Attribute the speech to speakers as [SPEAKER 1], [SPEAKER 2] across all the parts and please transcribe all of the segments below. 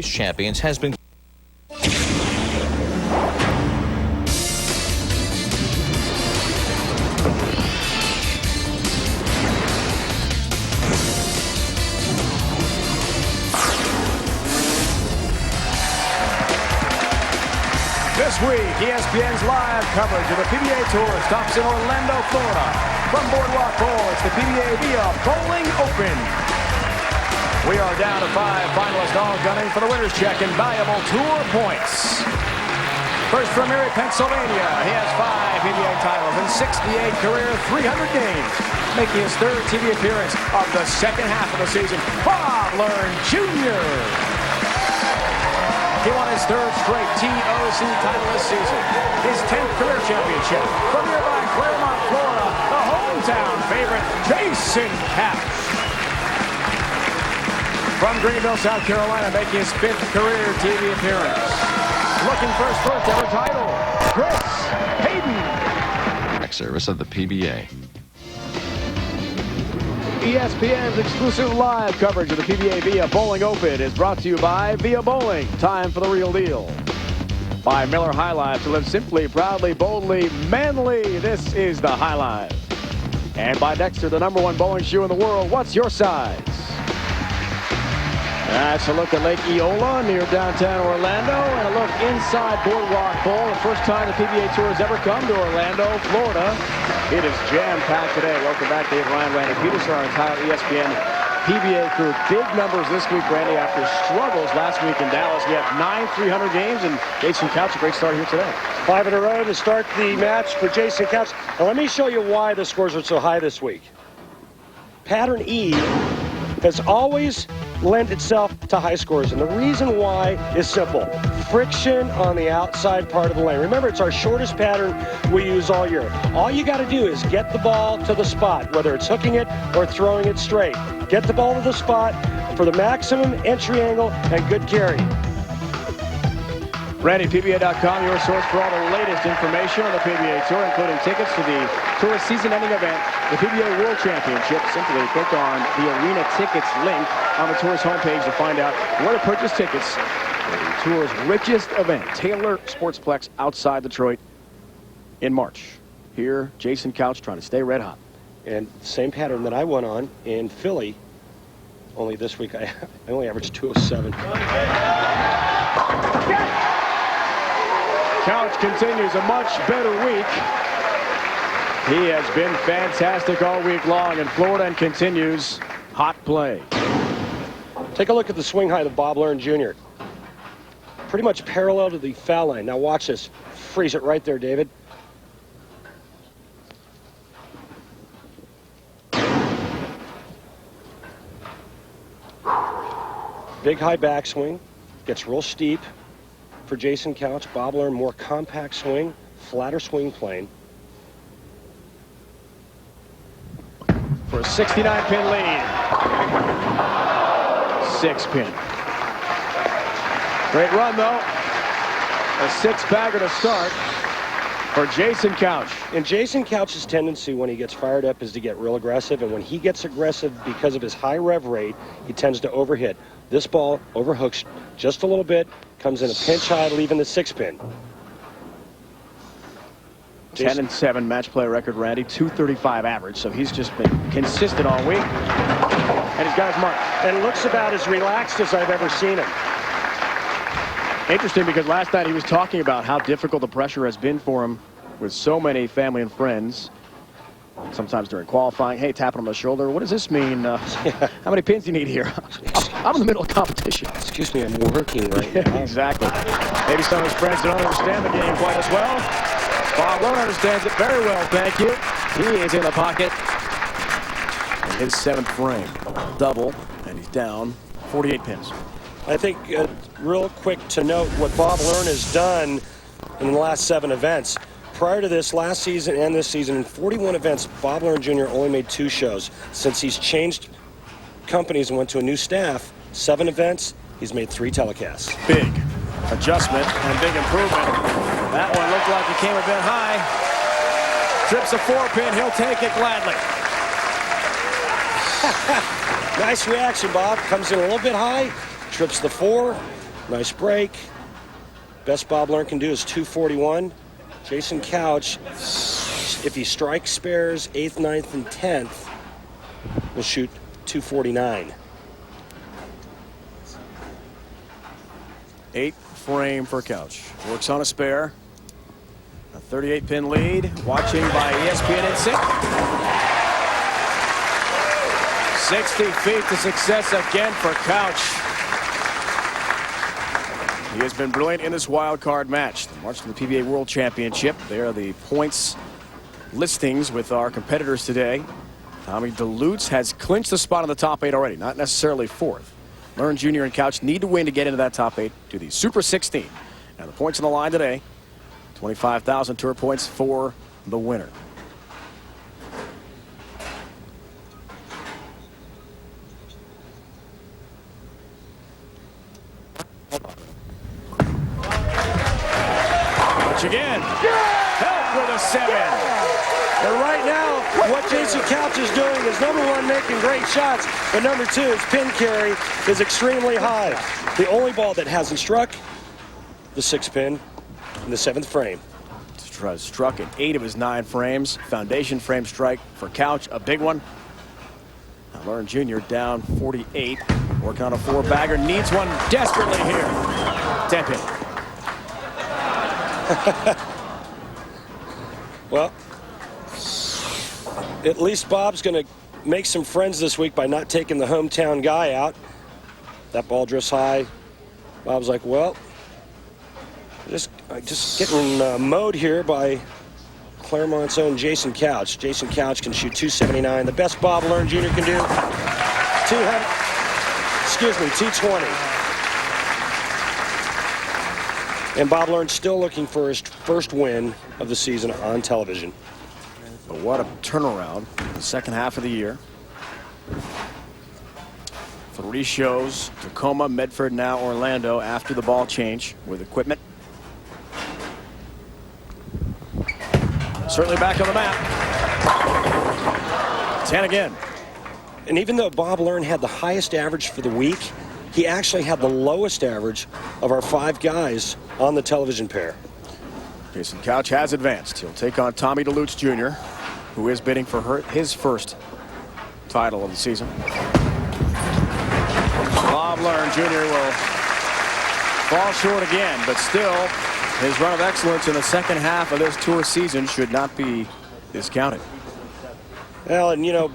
[SPEAKER 1] champions has been
[SPEAKER 2] This week, ESPN's live coverage of the PBA Tour stops in Orlando, Florida. From Boardwalk Bowl, it's the PBA VIA Bowling Open. We are down to 5 finalists, all gunning for the winner's check and valuable tour points. First from Erie, Pennsylvania, he has 5 PBA titles and 68 career 300 games, making his 3rd TV appearance of the second half of the season. Paul Fleming Jr. He won his 3rd straight TOC title this season. His 10th career championship from nearby Claremont, Florida, the hometown favorite, Jason Couch. From Greenville, South Carolina, making his 5th career TV appearance. Looking for his 1st ever title, Chris Hayden.
[SPEAKER 3] Service of the PBA.
[SPEAKER 2] ESPN's exclusive live coverage of the PBA VIA Bowling Open is brought to you by VIA Bowling. Time for the real deal. By Miller High Life, to live simply, proudly, boldly, manly. This is the High Life. And by Dexter, the #1 bowling shoe in the world. What's your size? That's a look at Lake Eola near downtown Orlando, and a look inside Boardwalk Bowl. The first time the PBA Tour has ever come to Orlando, Florida. It is jam-packed today. Welcome back, Dave Ryan, Randy Peterson, our entire ESPN PBA crew. Big numbers this week, Randy, after struggles last week in Dallas. We have 9 300 games, and Jason Couch, a great start here today.
[SPEAKER 4] 5 in a row to start the match for Jason Couch. Now, let me show you why the scores are so high this week. Pattern E has always lent itself to high scores, and the reason why is simple. Friction on the outside part of the lane. Remember, it's our shortest pattern we use all year. All you got to do is get the ball to the spot, whether it's hooking it or throwing it straight. Get the ball to the spot for the maximum entry angle and good carry.
[SPEAKER 2] Randy, PBA.com, your source for all the latest information on the PBA Tour, including tickets to the Tour season-ending event, the PBA World Championship. Simply click on the Arena Tickets link on the Tour's homepage to find out where to purchase tickets for the Tour's richest event, Taylor Sportsplex outside Detroit in March. Here, Jason Couch trying to stay red hot.
[SPEAKER 4] And same pattern that I went on in Philly, only this week I only averaged 207.
[SPEAKER 2] Couch continues a much better week. He has been fantastic all week long in Florida and continues hot play.
[SPEAKER 4] Take a look at the swing height of Bob Fleming Jr. Pretty much parallel to the foul line. Now watch this. Freeze it right there, David. Big high backswing. Gets real steep for Jason Couch. Bob Fleming, more compact swing, flatter swing plane.
[SPEAKER 2] For a 69-pin lead. 6-pin. Great run, though. A 6-bagger to start for Jason Couch.
[SPEAKER 4] And Jason Couch's tendency when he gets fired up is to get real aggressive, and when he gets aggressive because of his high rev rate, he tends to overhit. This ball overhooks just a little bit, comes in a pinch high, leaving the 6-pin.
[SPEAKER 2] 10-7 match play record, Randy. 235 average, so he's just been consistent all week. And he's got his mark.
[SPEAKER 4] And looks about as relaxed as I've ever seen him.
[SPEAKER 2] Interesting, because last night he was talking about how difficult the pressure has been for him with so many family and friends. Sometimes during qualifying, hey, tapping on the shoulder. What does this mean? How many pins do you need here? I'm in the middle of competition.
[SPEAKER 4] Excuse me, I'm working right now.
[SPEAKER 2] Exactly. Maybe some of his friends don't understand the game quite as well. Bob Fleming understands it very well, thank you. He is in the pocket. In his 7th frame. Double, and he's down 48 pins.
[SPEAKER 4] I think real quick to note what Bob Fleming has done in the last 7 events. Prior to this, last season and this season, in 41 events, Bob Fleming Jr. only made 2 shows. Since he's changed companies and went to a new staff, 7 events, he's made 3 telecasts.
[SPEAKER 2] Big adjustment and big improvement. That one looked like it came a bit high. Trips a 4-pin, he'll take it gladly.
[SPEAKER 4] Nice reaction, Bob. Comes in a little bit high, trips the 4, Nice break. Best Bob Learn can do is 241. Jason Couch, if he strikes spares 8th, 9th, and 10th, will shoot 249.
[SPEAKER 2] 8th frame for Couch. Works on a spare. A 38-pin lead. Watching by ESPN Insync. 60 feet to success again for Couch. He has been brilliant in this wild card match. The march to the PBA World Championship. There are the points listings with our competitors today. Tommy Delutz has clinched the spot on the top 8 already, not necessarily 4th. Learn Jr. and Couch need to win to get into that top 8 to the Super 16. Now the points on the line today, 25,000 tour points for the winner. Couch again. Help with a 7.
[SPEAKER 4] And right now, what Jason Couch is doing is, number 1, making great shots, but number 2, his pin carry is extremely high. The only ball that hasn't struck, the 6th pin in the 7th frame.
[SPEAKER 2] Struck in 8 of his 9 frames. Foundation frame strike for Couch, a big one. Now Learn Jr. down 48, working on a 4-bagger, needs one desperately here. 10 pin.
[SPEAKER 4] Well, at least Bob's going to make some friends this week by not taking the hometown guy out. That ball drifts high. Bob's like, well, just getting mowed here by Claremont's own Jason Couch. Jason Couch can shoot 279. The best Bob Learn Jr. can do, 220. And Bob Learn's still looking for his first win of the season on television.
[SPEAKER 2] But what a turnaround in the second half of the year. 3 shows, Tacoma, Medford, now Orlando after the ball change with equipment. Certainly back on the map. 10 again.
[SPEAKER 4] And even though Bob Learn had the highest average for the week, he actually had the lowest average of our 5 guys on the television pair.
[SPEAKER 2] Jason Couch has advanced. He'll take on Tommy Delutz Jr., who is bidding for his first title of the season. Bob Learn Jr. will fall short again, but still, his run of excellence in the second half of this tour season should not be discounted.
[SPEAKER 4] Well, and you know,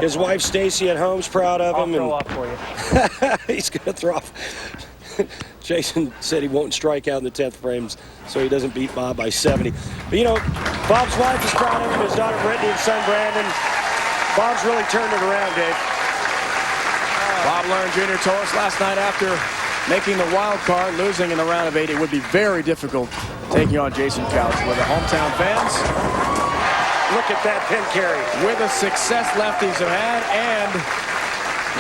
[SPEAKER 4] his wife Stacy at home's proud of him.
[SPEAKER 1] I'll throw off for you.
[SPEAKER 4] He's going to throw off. Jason said he won't strike out in the 10th frames, so he doesn't beat Bob by 70. But you know, Bob's wife is proud of him, his daughter Brittany and son Brandon. Bob's really turned it around, Dave.
[SPEAKER 2] Bob Learn Jr. told us last night after making the wild card, losing in the round of 8, it would be very difficult taking on Jason Couch with the hometown fans.
[SPEAKER 4] Look at that pin carry.
[SPEAKER 2] With the success lefties have had and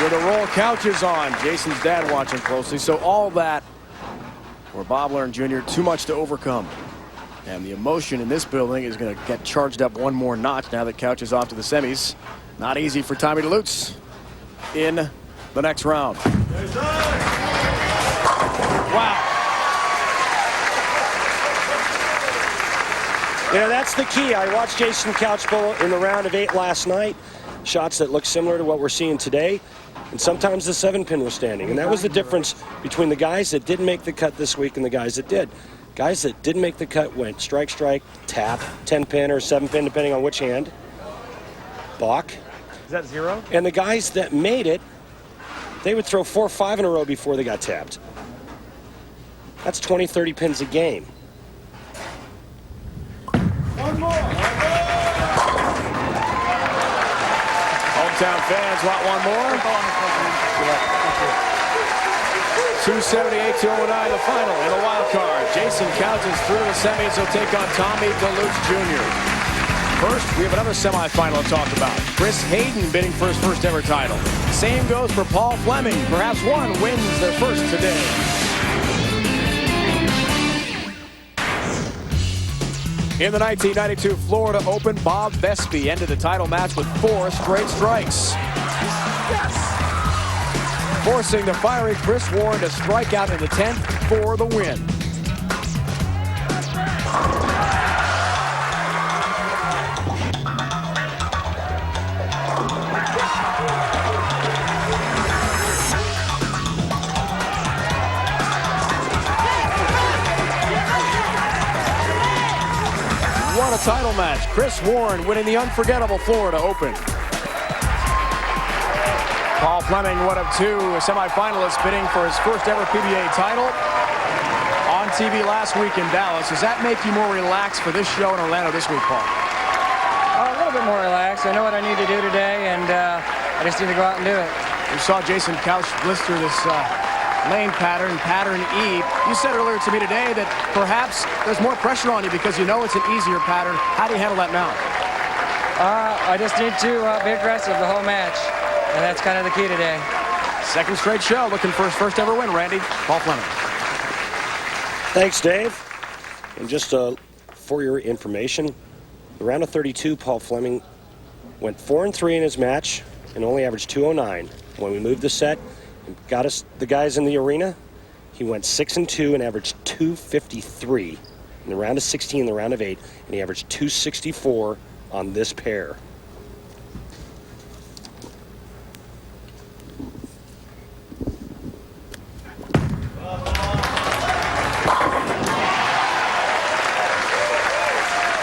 [SPEAKER 2] with the role Couch is on. Jason's dad watching closely. So all that for Bob Learn Jr. too much to overcome. And the emotion in this building is going to get charged up one more notch now that Couch is off to the semis. Not easy for Tommy Delutz in the next round. Wow.
[SPEAKER 4] Yeah, that's the key. I watched Jason Couch bowl in the round of 8 last night. Shots that look similar to what we're seeing today. And sometimes the 7-pin was standing. And that was the difference between the guys that didn't make the cut this week and the guys that did. Guys that didn't make the cut went strike, strike, tap, 10-pin or 7-pin, depending on which hand. Balk.
[SPEAKER 1] Is that 0?
[SPEAKER 4] And the guys that made it, they would throw 4 or 5 in a row before they got tapped. That's 20, 30 pins a game.
[SPEAKER 1] One more.
[SPEAKER 2] Hometown fans want one more. 278-209, the final in the wild card. Jason Couch is through to the semis. He'll take on Tommy Delutz Jr. First, we have another semifinal to talk about. Chris Hayden bidding for his first ever title. Same goes for Paul Fleming. Perhaps one wins their first today. In the 1992 Florida Open, Bob Vespi ended the title match with 4 straight strikes.
[SPEAKER 1] Yes.
[SPEAKER 2] forcing the fiery Chris Warren to strike out in the 10th for the win. What a title match. Chris Warren winning the unforgettable Florida Open. Paul Fleming, one of two semifinalists bidding for his first ever PBA title. On TV last week in Dallas. Does that make you more relaxed for this show in Orlando this week, Paul?
[SPEAKER 3] A little bit more relaxed. I know what I need to do today, and I just need to go out and do it.
[SPEAKER 2] We saw Jason Couch blister this lane pattern E. You said earlier to me today that perhaps there's more pressure on you because you know it's an easier pattern. How do you handle that now?
[SPEAKER 3] I just need to be aggressive the whole match, and that's kind of the key today.
[SPEAKER 2] Second straight show, looking for his first ever win, Randy. Paul Fleming.
[SPEAKER 4] Thanks, Dave. And just for your information, the round of 32, Paul Fleming went 4-3 in his match and only averaged 209. When we moved the set and got us the guys in the arena, he went 6-2 and averaged 253 in the round of 16, the round of 8, and he averaged 264 on this pair.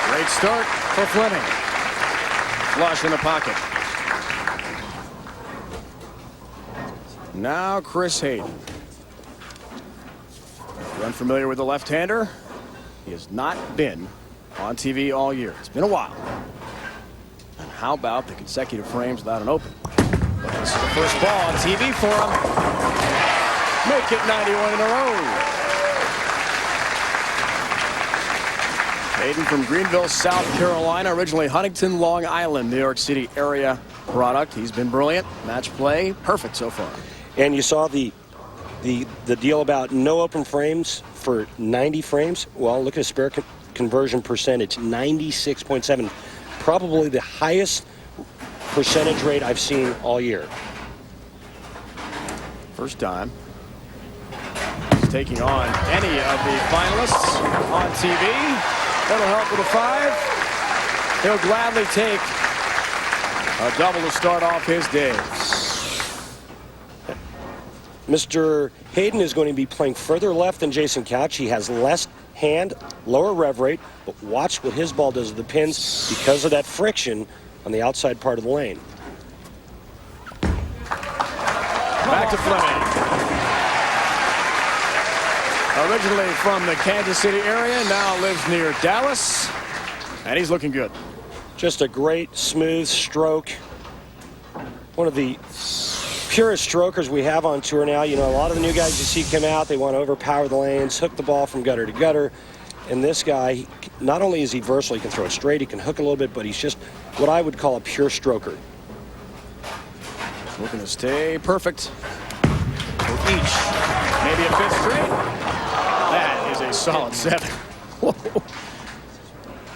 [SPEAKER 2] Great start for Fleming. Flush in the pocket. Now Chris Hayden. If you're unfamiliar with the left-hander, he has not been on TV all year. It's been a while. And how about the consecutive frames without an open? But this is the first ball on TV for him. Make it 91 in a row. Hayden from Greenville, South Carolina, originally Huntington, Long Island, New York City area product. He's been brilliant. Match play, perfect so far.
[SPEAKER 4] And you saw the deal about no open frames for 90 frames. Well, look at his spare conversion percentage, 96.7. Probably the highest percentage rate I've seen all year.
[SPEAKER 2] First time he's taking on any of the finalists on TV. That'll help with a 5. He'll gladly take a double to start off his day.
[SPEAKER 4] Mr. Hayden is going to be playing further left than Jason Couch. He has less hand, lower rev rate, but watch what his ball does to the pins because of that friction on the outside part of the lane.
[SPEAKER 2] Back to Fleming. Originally from the Kansas City area, now lives near Dallas, and he's looking good.
[SPEAKER 4] Just a great, smooth stroke. One of the purest strokers we have on tour now. You know, a lot of the new guys you see come out, they want to overpower the lanes, hook the ball from gutter to gutter. And this guy, not only is he versatile, he can throw it straight, he can hook a little bit, but he's just what I would call a pure stroker.
[SPEAKER 2] Looking to stay perfect for each. Maybe a 5th straight. That is a solid 7.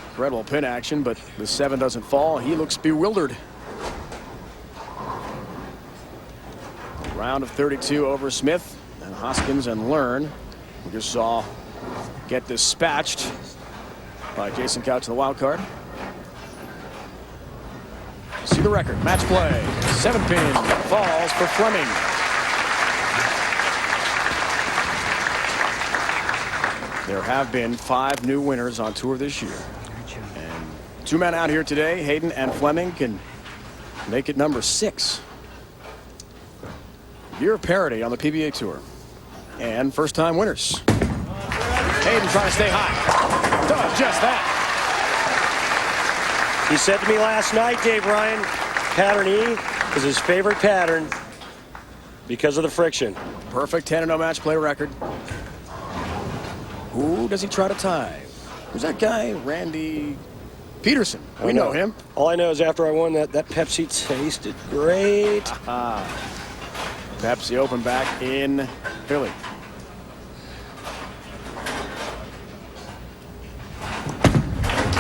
[SPEAKER 2] Incredible pin action, but the 7 doesn't fall. He looks bewildered. Round of 32 over Smith and Hoskins and Learn. We just saw get dispatched by Jason Couch in the wild card. See the record. Match play. 7 pin falls for Fleming. There have been 5 new winners on tour this year. And 2 men out here today, Hayden and Fleming, can make it number 6. Year of parity on the PBA Tour. And first-time winners. Hayden trying to stay high. Does just that.
[SPEAKER 4] He said to me last night, Dave Ryan, pattern E is his favorite pattern because of the friction.
[SPEAKER 2] Perfect 10-0 match play record. Who does he try to tie? Who's that guy? Randy Peterson. We know him.
[SPEAKER 4] All I know is after I won that Pepsi tasted great.
[SPEAKER 2] Pepsi Open back in Philly.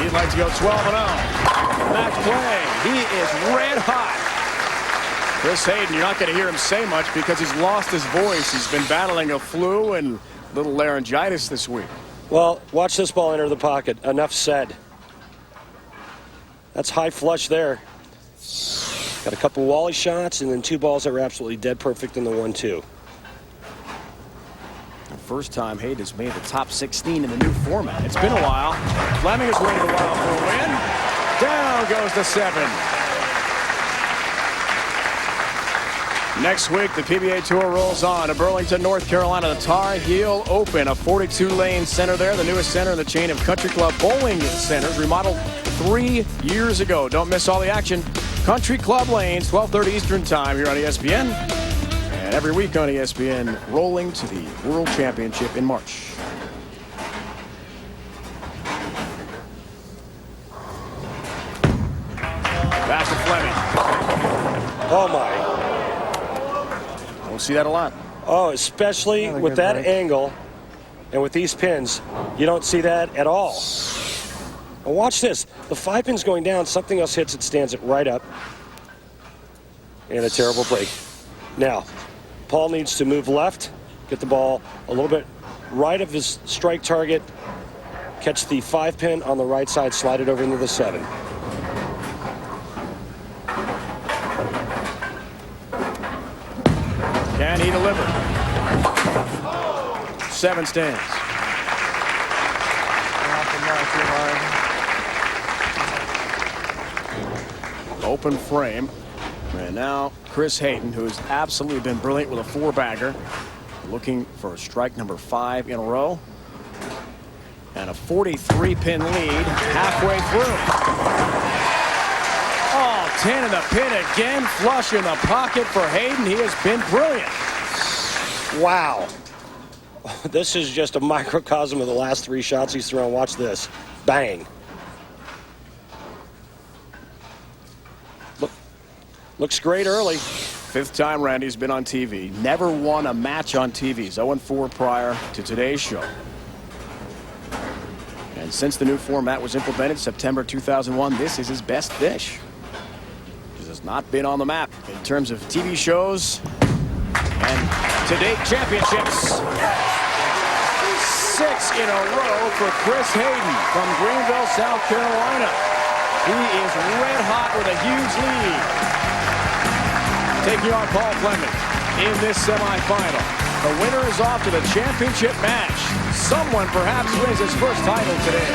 [SPEAKER 2] He'd like to go 12-0. Match play. He is red hot. Chris Hayden, you're not going to hear him say much because he's lost his voice. He's been battling a flu and a little laryngitis this week.
[SPEAKER 4] Well, watch this ball enter the pocket. Enough said. That's high flush there. Got a couple Wally shots and then 2 balls that were absolutely dead perfect in the 1-2.
[SPEAKER 2] The first time Hayden has made the top 16 in the new format. It's been a while. Fleming has waited a while for a win. Down goes the 7. Next week, the PBA Tour rolls on to Burlington, North Carolina, the Tar Heel Open, a 42-lane center there, the newest center in the chain of country club bowling centers, remodeled 3 years ago. Don't miss all the action. Country Club Lanes, 12:30 Eastern Time here on ESPN. And every week on ESPN, rolling to the World Championship in March. Back to Fleming.
[SPEAKER 4] Oh, my.
[SPEAKER 2] Don't see that a lot.
[SPEAKER 4] Oh, especially with that angle and with these pins, you don't see that at all. Now watch this. The 5 pin's going down. Something else hits it, stands it right up. And a terrible break. Now, Paul needs to move left, get the ball a little bit right of his strike target, catch the 5 pin on the right side, slide it over into the 7.
[SPEAKER 2] Can he deliver? 7 stands. Open frame. And now Chris Hayden, who has absolutely been brilliant with a 4-bagger, looking for strike number 5 in a row. And a 43-pin lead halfway through. Oh, 10 in the pin again. Flush in the pocket for Hayden. He has been brilliant.
[SPEAKER 4] Wow. This is just a microcosm of the last 3 shots he's thrown. Watch this. Bang. Looks great early.
[SPEAKER 2] 5th time Randy's been on TV. Never won a match on TV. He's 0-4 prior to today's show. And since the new format was implemented September 2001, this is his best fish. He has not been on the map in terms of TV shows and to-date championships. 6 in a row for Chris Hayden from Greenville, South Carolina. He is red hot with a huge lead. Taking on Paul Fleming in this semifinal. The winner is off to the championship match. Someone perhaps wins his first title today.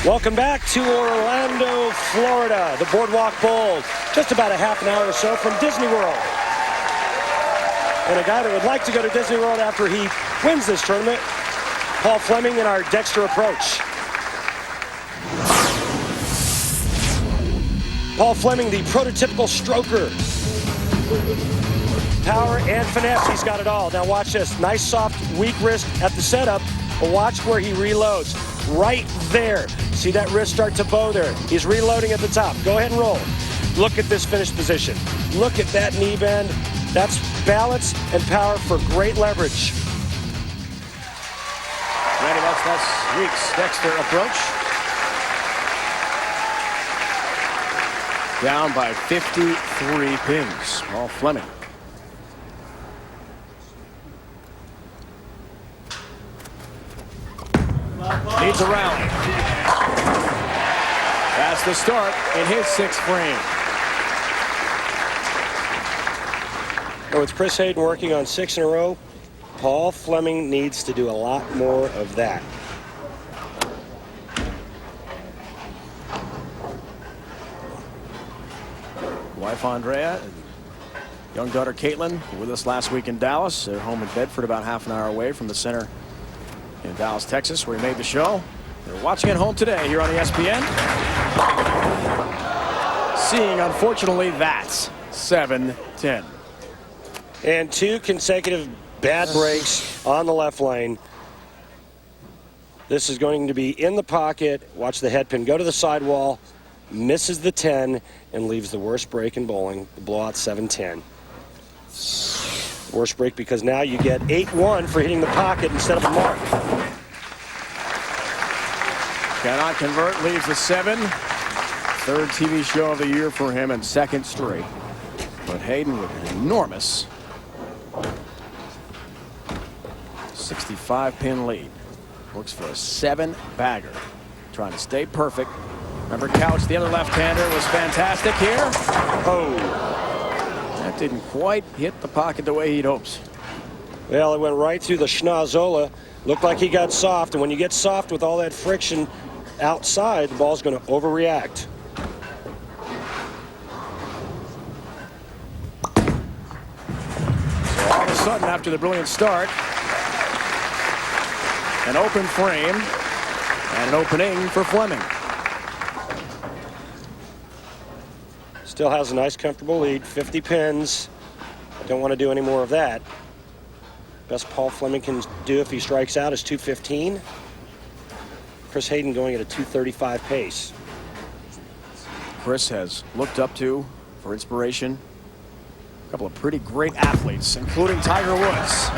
[SPEAKER 4] Welcome back to Orlando, Florida. The Boardwalk Bowl, just about a half an hour or so from Disney World. And a guy that would like to go to Disney World after he wins this tournament, Paul Fleming in our Dexter approach. Paul Fleming, the prototypical stroker. Power and finesse, he's got it all. Now watch this, nice soft, weak wrist at the setup, but watch where he reloads. Right there. See that wrist start to bow there. He's reloading at the top. Go ahead and roll. Look at this finish position. Look at that knee bend. That's balance and power for great leverage.
[SPEAKER 2] Randy, that's week's Dexter approach. Down by 53 pins. Paul Fleming. Needs a rally. That's the start in his 6th frame.
[SPEAKER 4] And with Chris Hayden working on 6 in a row, Paul Fleming needs to do a lot more of that.
[SPEAKER 2] Wife Andrea, young daughter Caitlin, with us last week in Dallas. They're home in Bedford, about half an hour away from the center in Dallas, Texas, where he made the show. They're watching at home today here on ESPN. Seeing, unfortunately, that 7-10.
[SPEAKER 4] And 2 consecutive bad breaks on the left lane. This is going to be in the pocket. Watch the head pin go to the sidewall, misses the 10, and leaves the worst break in bowling, the blowout 7-10. Worst break because now you get 8-1 for hitting the pocket instead of a mark.
[SPEAKER 2] Cannot convert, leaves the 7. Third TV show of the year for him and second straight. But Hayden with an enormous 65-pin lead. Looks for a 7-bagger. Trying to stay perfect. Remember Couch, the other left-hander, was fantastic here. Oh, that didn't quite hit the pocket the way he'd hoped.
[SPEAKER 4] Well, it went right through the schnozola. Looked like he got soft, and when you get soft with all that friction outside, the ball's going to overreact.
[SPEAKER 2] So all of a sudden, after the brilliant start, an open frame and an opening for Fleming.
[SPEAKER 4] Still has a nice, comfortable lead, 50 pins. Don't want to do any more of that. Best Paul Fleming can do if he strikes out is 215. Chris Hayden going at a 235 pace.
[SPEAKER 2] Chris has looked up to for inspiration a couple of pretty great athletes, including Tiger Woods.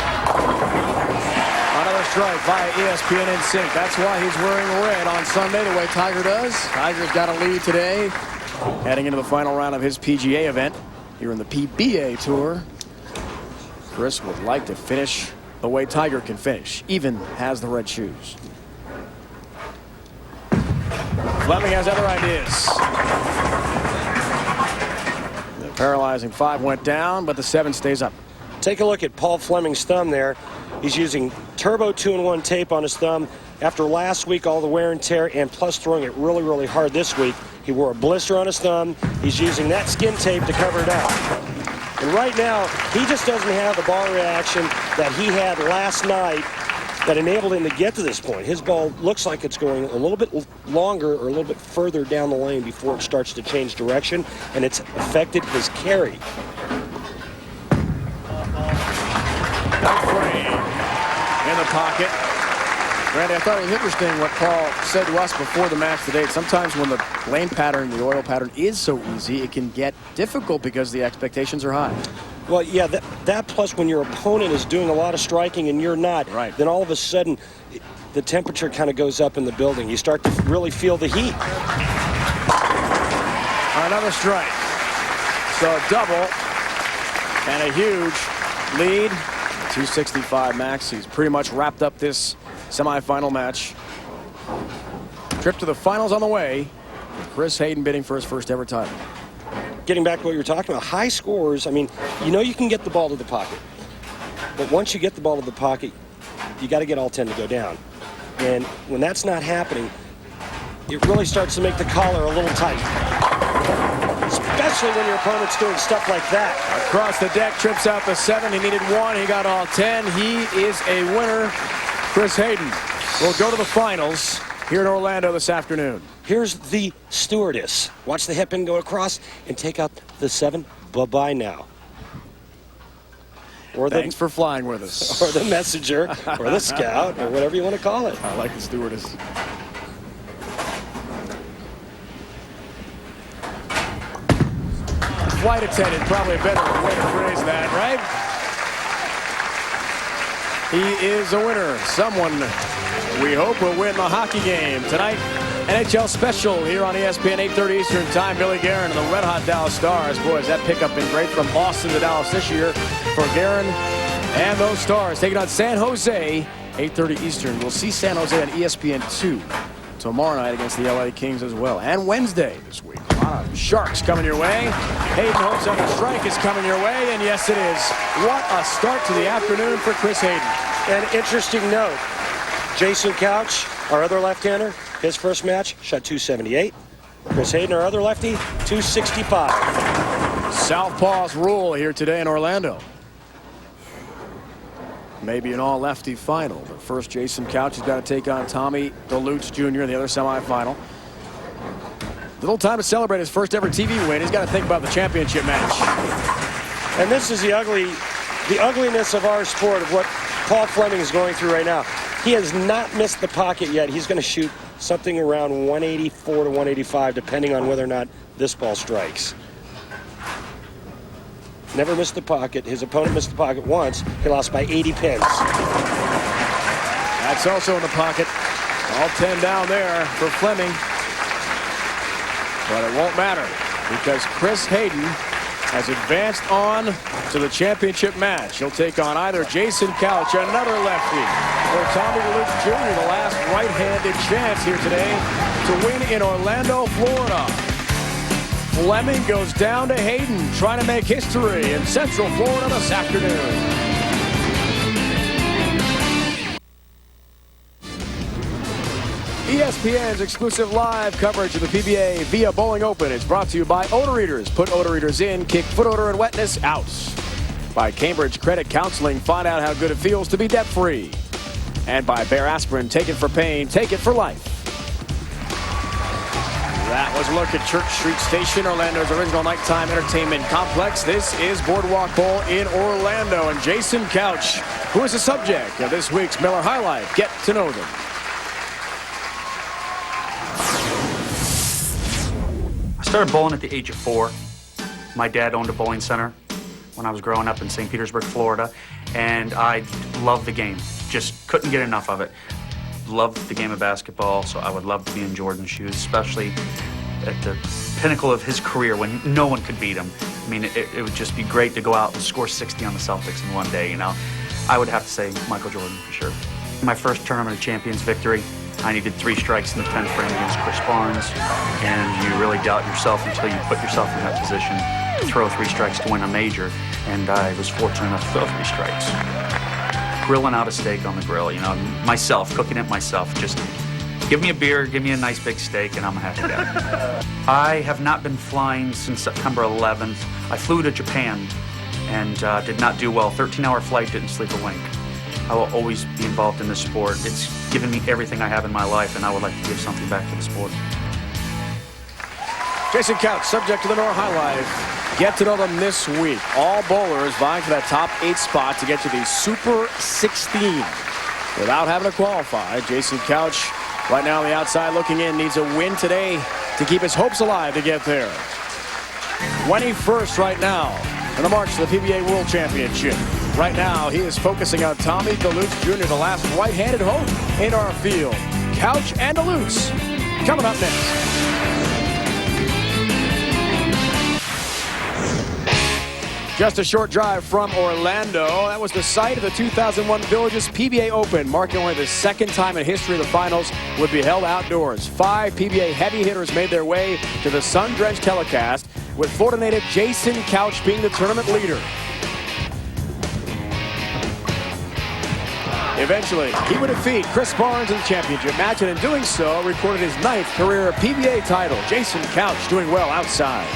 [SPEAKER 2] Another strike via ESPN VINCENT. That's why he's wearing red on Sunday the way Tiger does. Tiger's got a lead today, heading into the final round of his PGA event here in the PBA Tour. Chris would like to finish the way Tiger can finish, even has the red shoes. Fleming has other ideas. The paralyzing 5 went down, but the 7 stays up.
[SPEAKER 4] Take a look at Paul Fleming's thumb there. He's using turbo 2-in-1 tape on his thumb. After last week, all the wear and tear, and plus throwing it really, really hard this week, he wore a blister on his thumb. He's using that skin tape to cover it up. And right now, he just doesn't have the ball reaction that he had last night that enabled him to get to this point. His ball looks like it's going a little bit longer or a little bit further down the lane before it starts to change direction, and it's affected his carry.
[SPEAKER 2] In the pocket. Randy, I thought it was interesting what Paul said to us before the match today. Sometimes when the lane pattern, the oil pattern is so easy, it can get difficult because the expectations are high.
[SPEAKER 4] Well, yeah, that plus when your opponent is doing a lot of striking and you're not,
[SPEAKER 2] right,
[SPEAKER 4] then all of a sudden the temperature kind of goes up in the building. You start to really feel the heat.
[SPEAKER 2] Another strike. So a double and a huge lead. 265 max. He's pretty much wrapped up this semifinal match. Trip to the finals on the way. Chris Hayden bidding for his first ever title.
[SPEAKER 4] Getting back to what you were talking about, high scores, I mean, you know you can get the ball to the pocket. But once you get the ball to the pocket, you got to get all 10 to go down. And when that's not happening, it really starts to make the collar a little tight. Especially when your opponent's doing stuff like that.
[SPEAKER 2] Across the deck, trips out the 7. He needed 1. He got all 10. He is a winner. Chris Hayden will go to the finals here in Orlando this afternoon.
[SPEAKER 4] Here's the stewardess. Watch the hip in go across and take out the 7. Bye-bye now. Or
[SPEAKER 2] thanks for flying with us.
[SPEAKER 4] Or the messenger, or the scout, or whatever you want to call it.
[SPEAKER 2] I like the stewardess. Flight attendant, probably a better way to phrase that, right? He is a winner. Someone, we hope, will win the hockey game tonight. NHL special here on ESPN, 8:30 Eastern Time. Billy Guerin and the Red Hot Dallas Stars. Boys, that pickup been great from Austin to Dallas this year for Guerin and those Stars. Taking on San Jose, 8:30 Eastern. We'll see San Jose on ESPN2 tomorrow night against the LA Kings as well. And Wednesday this week. A lot of Sharks coming your way. Hayden hopes on the strike is coming your way, and yes, it is. What a start to the afternoon for Chris Hayden.
[SPEAKER 4] An interesting note. Jason Couch, our other left-hander, his first match, shot 278. Chris Hayden, our other lefty, 265.
[SPEAKER 2] Southpaws rule here today in Orlando. Maybe an all-lefty final, but first Jason Couch has got to take on Tommy Delutz Jr. in the other semifinal. Little time to celebrate his first ever TV win. He's got to think about the championship match.
[SPEAKER 4] And this is the ugliness of our sport, of what Paul Fleming is going through right now. He has not missed the pocket yet. He's going to shoot something around 184 to 185, depending on whether or not this ball strikes. Never missed the pocket. His opponent missed the pocket once. He lost by 80 pins.
[SPEAKER 2] That's also in the pocket All 10 down there for Fleming. But it won't matter because Chris Hayden has advanced on to the championship match. He'll take on either Jason Couch, another lefty, or Tommy Delutz Jr., the last right-handed chance here today to win in Orlando, Florida. Fleming goes down to Hayden, trying to make history in Central Florida this afternoon. ESPN's exclusive live coverage of the PBA VIA Bowling Open is brought to you by Odor Eaters. Put odor eaters in, kick foot odor and wetness out. By Cambridge Credit Counseling, find out how good it feels to be debt-free. And by Bear Aspirin, take it for pain, take it for life. That was a look at Church Street Station, Orlando's original nighttime entertainment complex. This is Boardwalk Bowl in Orlando, and Jason Couch, who is the subject of this week's Miller Highlight. Get to know them.
[SPEAKER 5] I started bowling at the age of 4. My dad owned a bowling center when I was growing up in St. Petersburg, Florida, and I loved the game. Just couldn't get enough of it. Loved the game of basketball, so I would love to be in Jordan's shoes, especially at the pinnacle of his career when no one could beat him. I mean, it would just be great to go out and score 60 on the Celtics in one day, you know. I would have to say Michael Jordan for sure. My first Tournament of Champions victory, I needed 3 strikes in the 10th frame against Chris Barnes, and you really doubt yourself until you put yourself in that position to throw 3 strikes to win a major, and I was fortunate enough to throw 3 strikes. Grilling out a steak on the grill, you know, myself, cooking it myself. Just give me a beer, give me a nice big steak, and I'm a happy guy. I have not been flying since September 11th. I flew to Japan and did not do well. 13-hour flight, didn't sleep a wink. I will always be involved in this sport. It's given me everything I have in my life, and I would like to give something back to the sport.
[SPEAKER 2] Jason Couch, subject to the Miller Highlight. Get to know them this week. All bowlers vying for that top 8 spot to get to the Super 16. Without having to qualify, Jason Couch, right now on the outside looking in, needs a win today to keep his hopes alive to get there. 21st right now on the march to the PBA World Championship. Right now, he is focusing on Tommy Delutz Jr., the last right-handed hope in our field. Couch and Delutz coming up next. Just a short drive from Orlando. That was the site of the 2001 Villages PBA Open, marking only the 2nd time in history the finals would be held outdoors. 5 PBA heavy hitters made their way to the sun-drenched telecast, with Florida native Jason Couch being the tournament leader. Eventually, he would defeat Chris Barnes in the championship match, and in doing so, recorded his 9th career PBA title. Jason Couch doing well outside.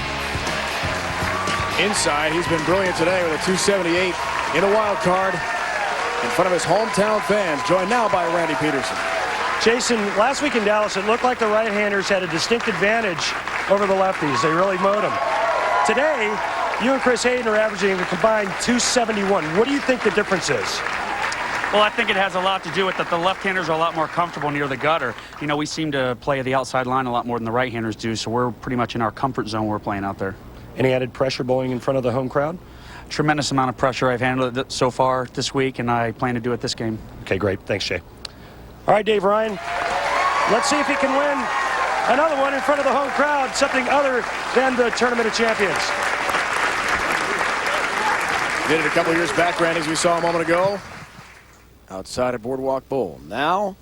[SPEAKER 2] Inside, he's been brilliant today with a 278 in a wild card in front of his hometown fans, joined now by Randy Peterson.
[SPEAKER 4] Jason, last week in Dallas, it looked like the right-handers had a distinct advantage over the lefties. They really mowed them. Today, you and Chris Hayden are averaging a combined 271. What do you think the difference is?
[SPEAKER 5] Well, I think it has a lot to do with that the left-handers are a lot more comfortable near the gutter. You know, we seem to play the outside line a lot more than the right-handers do, so we're pretty much in our comfort zone when we're playing out there.
[SPEAKER 4] Any added pressure bowling in front of the home crowd?
[SPEAKER 5] Tremendous amount of pressure. I've handled it so far this week, and I plan to do it this game.
[SPEAKER 4] Okay, great. Thanks, Jay. All right, Dave Ryan. Let's see if he can win another one in front of the home crowd, something other than the Tournament of Champions.
[SPEAKER 2] Did it a couple years back, Randy, as we saw a moment ago, outside of Boardwalk Bowl. Now,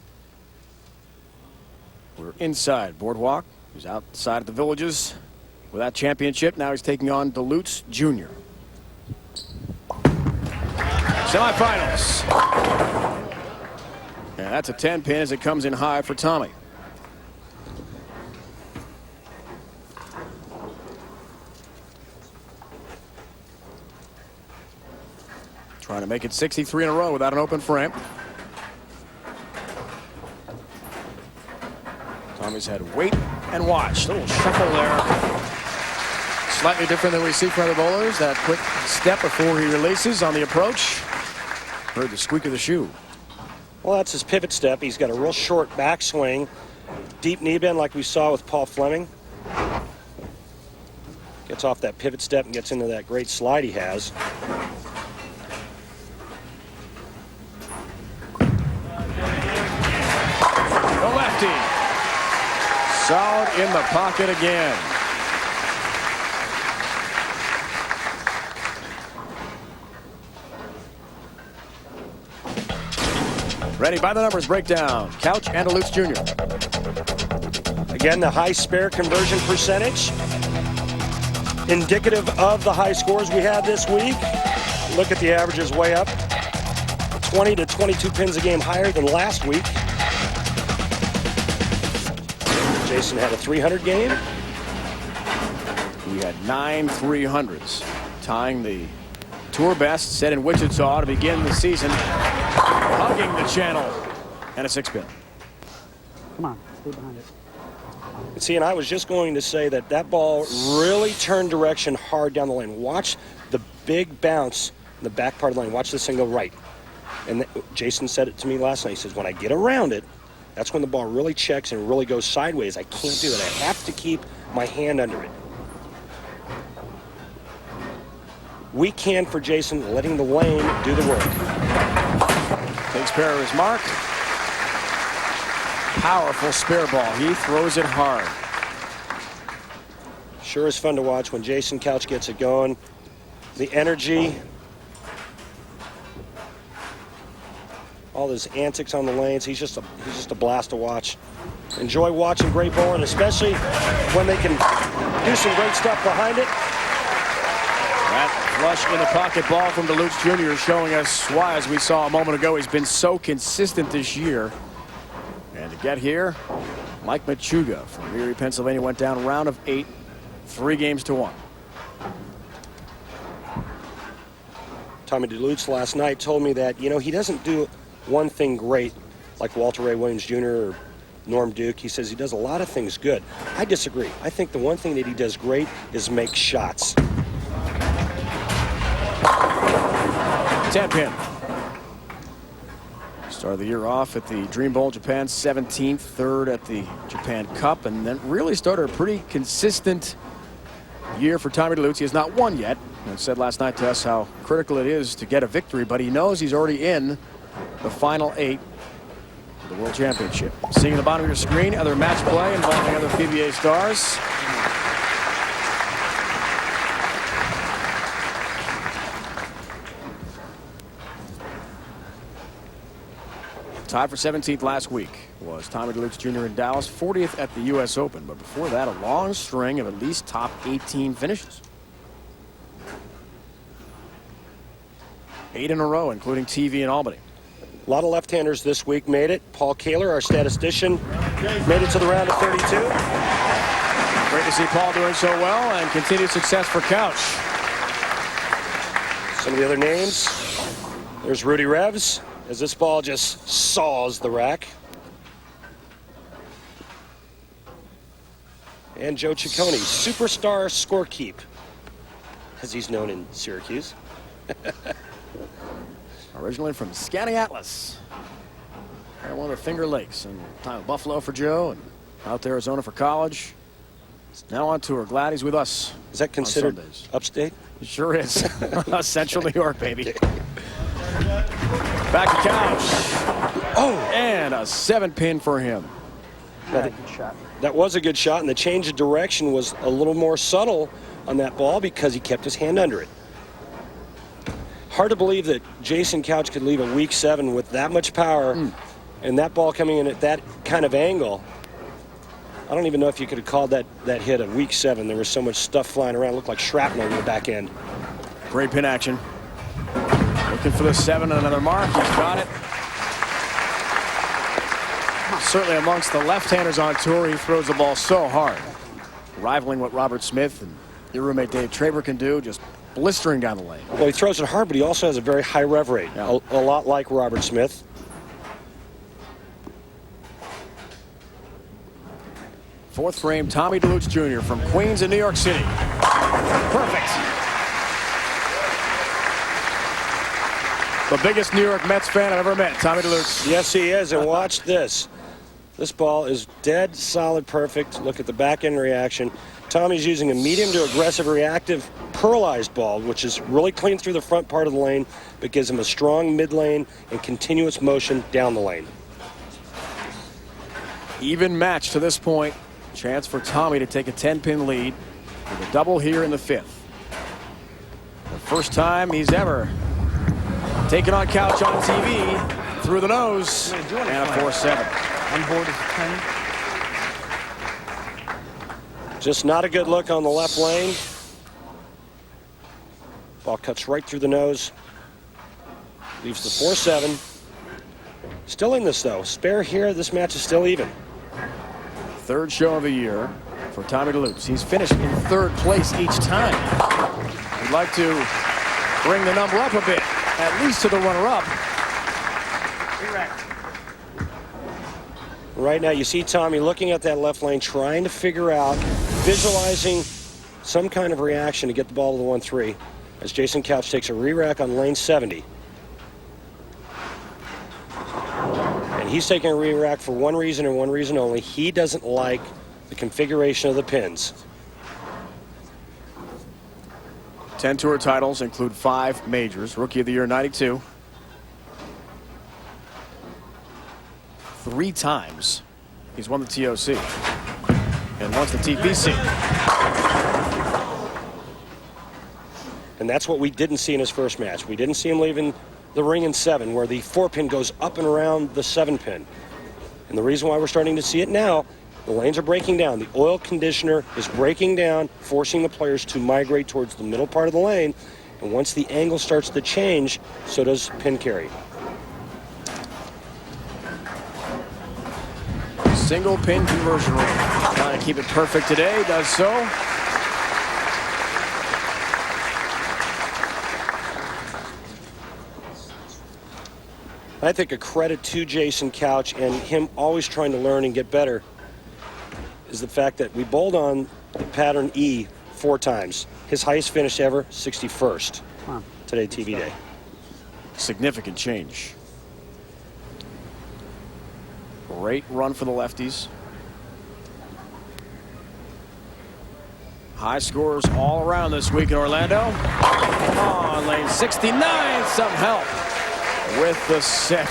[SPEAKER 2] we're inside Boardwalk. He's outside of the Villages with that championship. Now he's taking on Delutz Jr. Semifinals. And that's a 10-pin as it comes in high for Tommy. Trying to make it 63 in a row without an open frame. Tommy's had wait and watch. A little shuffle there. Slightly different than we see from other bowlers. That quick step before he releases on the approach. Heard the squeak of the shoe.
[SPEAKER 4] Well, that's his pivot step. He's got a real short backswing. Deep knee bend like we saw with Paul Fleming. Gets off that pivot step and gets into that great slide he has.
[SPEAKER 2] in the pocket again. Ready by the numbers breakdown. Couch and Delutz Jr.
[SPEAKER 4] Again, the high spare conversion percentage, indicative of the high scores we had this week. Look at the averages way up. 20 to 22 pins a game higher than last week. Jason had a 300 game.
[SPEAKER 2] We had 9 300s, tying the tour best set in Wichita to begin the season. Hugging the channel and a 6-pin.
[SPEAKER 3] Come on, stay behind it.
[SPEAKER 4] See, and I was just going to say that that ball really turned direction hard down the lane. Watch the big bounce in the back part of the lane. Watch this thing go right. And Jason said it to me last night. He says, when I get around it, that's when the ball really checks and really goes sideways. I can't do that. I have to keep my hand under it. Weak hand for Jason, letting the lane do the work.
[SPEAKER 2] Takes care of his mark. Powerful spare ball. He throws it hard.
[SPEAKER 4] Sure is fun to watch when Jason Couch gets it going. The energy. All his antics on the lanes. He's just a blast to watch. Enjoy watching great bowling, especially when they can do some great stuff behind it.
[SPEAKER 2] That flush in the pocket ball from Delutz Jr. showing us why, as we saw a moment ago, he's been so consistent this year. And to get here, Mike Machuga from Erie, Pennsylvania, went down round of 8, 3 games to 1.
[SPEAKER 4] Tommy Delutz last night told me that, you know, he doesn't do one thing great like Walter Ray Williams Jr. or Norm Duke. He says he does a lot of things good. I disagree. I think the one thing that he does great is make shots.
[SPEAKER 2] 10-pin. Started the year off at the Dream Bowl Japan, 17th, 3rd at the Japan Cup, and then really started a pretty consistent year for Tommy Delutz. He has not won yet, and said last night to us how critical it is to get a victory, but he knows he's already in the final 8 of the World Championship. Seeing at the bottom of your screen, other match play involving other PBA stars. Tied for 17th last week was Tommy Delutz Jr. in Dallas, 40th at the U.S. Open. But before that, a long string of at least top 18 finishes. 8 in a row, including TV in Albany.
[SPEAKER 4] A lot of left-handers this week made it. Paul Kaler, our statistician, made it to the round of 32.
[SPEAKER 2] Great to see Paul doing so well, and continued success for Couch.
[SPEAKER 4] Some of the other names. There's Rudy Revs, as this ball just saws the rack. And Joe Ciccone, superstar scorekeep, as he's known in Syracuse.
[SPEAKER 2] Originally from Skaneateles, and one of the Finger Lakes, and time in Buffalo for Joe, and out to Arizona for college. Now on tour. Glad he's with us.
[SPEAKER 4] Is that considered upstate?
[SPEAKER 2] It sure is. Central New York, baby. Back to Couch.
[SPEAKER 4] Oh!
[SPEAKER 2] And a 7-pin for him.
[SPEAKER 3] Good shot.
[SPEAKER 4] That was a good shot, and the change of direction was a little more subtle on that ball because he kept his hand under it. Hard to believe that Jason Couch could leave a weak 7 with that much power and that ball coming in at that kind of angle. I don't even know if you could have called that hit a weak 7. There was so much stuff flying around. It looked like shrapnel in the back end.
[SPEAKER 2] Great pin action. Looking for the 7 and another mark. He's got it. Certainly amongst the left-handers on tour, he throws the ball so hard. Rivaling what Robert Smith and your roommate Dave Traber can do, just blistering down the lane.
[SPEAKER 4] Well, he throws it hard, but he also has a very high rev rate,
[SPEAKER 2] yeah.
[SPEAKER 4] a lot like Robert Smith.
[SPEAKER 2] Fourth frame, Tommy Delutz Jr. from Queens in New York City. Perfect. The biggest New York Mets fan I've ever met, Tommy Delutz.
[SPEAKER 4] Yes, he is, and watch this. This ball is dead solid perfect. Look at the back end reaction. Tommy's using a medium to aggressive reactive pearlized ball, which is really clean through the front part of the lane, but gives him a strong mid lane and continuous motion down the lane.
[SPEAKER 2] Even match to this point Chance for Tommy to take a 10-pin lead with a double here in the 5th. The first time he's ever taken on Couch on TV through the nose, and a 4-7.
[SPEAKER 1] On board is 10.
[SPEAKER 4] Just not a good look on the left lane. Ball cuts right through the nose. Leaves the 4-7. Still in this, though. Spare here. This match is still even.
[SPEAKER 2] Third show of the year for Tommy Delutz. He's finished in 3rd place each time. He'd like to bring the number up a bit, at least to the runner-up.
[SPEAKER 4] Right now, you see Tommy looking at that left lane, trying to figure out, visualizing some kind of reaction to get the ball to the 1-3, as Jason Couch takes a re-rack on lane 70. And he's taking a re-rack for one reason and one reason only. He doesn't like the configuration of the pins.
[SPEAKER 2] 10 tour titles include 5 majors. Rookie of the Year, 92. 3 times he's won the TOC and once the TPC.
[SPEAKER 4] And that's what we didn't see in his first match. We didn't see him leaving the ring in 7, where the 4-pin goes up and around the 7-pin. And the reason why we're starting to see it now, the lanes are breaking down. The oil conditioner is breaking down, forcing the players to migrate towards the middle part of the lane. And once the angle starts to change, so does pin carry.
[SPEAKER 2] Single pin conversion rate. Trying to keep it perfect today. Does so.
[SPEAKER 4] I think a credit to Jason Couch and him always trying to learn and get better is the fact that we bowled on pattern E 4 times. His highest finish ever, 61st. Today, TV day.
[SPEAKER 2] Significant change. Great run for the lefties. High scores all around this week in Orlando. On lane 69, some help with the set.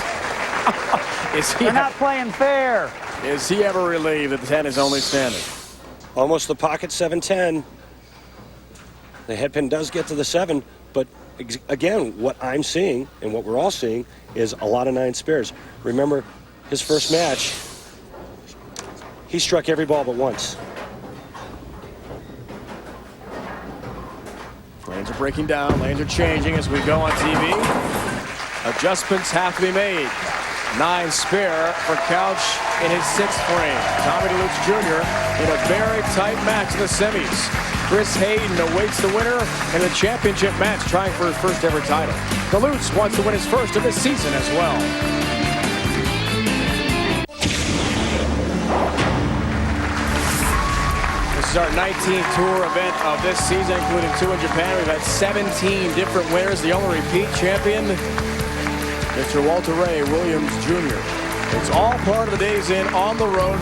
[SPEAKER 1] They're not playing fair.
[SPEAKER 2] Is he ever relieved that the 10 is only standing?
[SPEAKER 4] Almost the pocket 7-10. The head pin does get to the 7, but again, what I'm seeing and what we're all seeing is a lot of 9 spares. Remember, his first match, he struck every ball but once.
[SPEAKER 2] Lanes are breaking down, lanes are changing as we go on TV. Adjustments have to be made. 9 spare for Couch in his 6th frame. Tommy Delutz Jr. in a very tight match in the semis. Chris Hayden awaits the winner in the championship match, trying for his first ever title. Delutz wants to win his first of this season as well. This is our 19th tour event of this season, including 2 in Japan. We've had 17 different winners. The only repeat champion, Mr. Walter Ray Williams Jr. It's all part of the Days In on the road.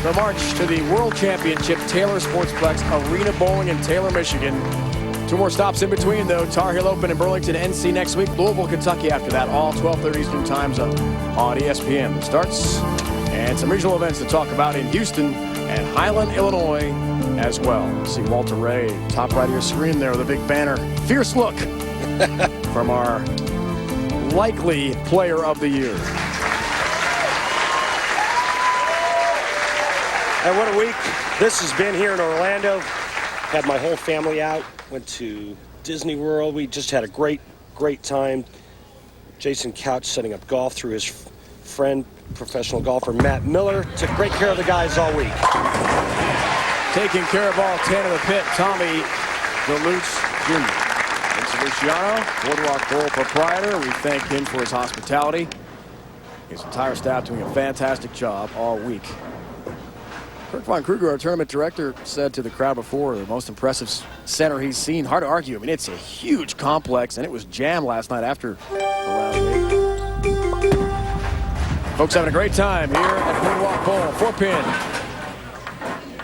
[SPEAKER 2] The march to the World Championship Taylor Sportsplex Arena Bowling in Taylor, Michigan. 2 more stops in between, though. Tar Heel Open in Burlington, NC next week. Louisville, Kentucky after that. All 12:30 Eastern Time Zone on ESPN. It starts, and some regional events to talk about in Houston and Highland, Illinois as well. See Walter Ray, top right of your screen there with a big banner. Fierce look from our likely player of the year.
[SPEAKER 4] And what a week this has been here in Orlando. Had my whole family out, went to Disney World. We just had a great time. Jason Couch setting up golf through his friend, professional golfer Matt Miller. Took great care of the guys all week.
[SPEAKER 2] Taking care of all 10 of the pit, Tommy Delutz Jr. Vincent Luciano, Boardwalk Bowl proprietor. We thank him for his hospitality. His entire staff doing a fantastic job all week. Kirk Von Kruger, our tournament director, said to the crowd before, the most impressive center he's seen. Hard to argue. I mean, it's a huge complex, and it was jammed last night after the round 8. Folks having a great time here at Boardwalk Bowl. 4-pin.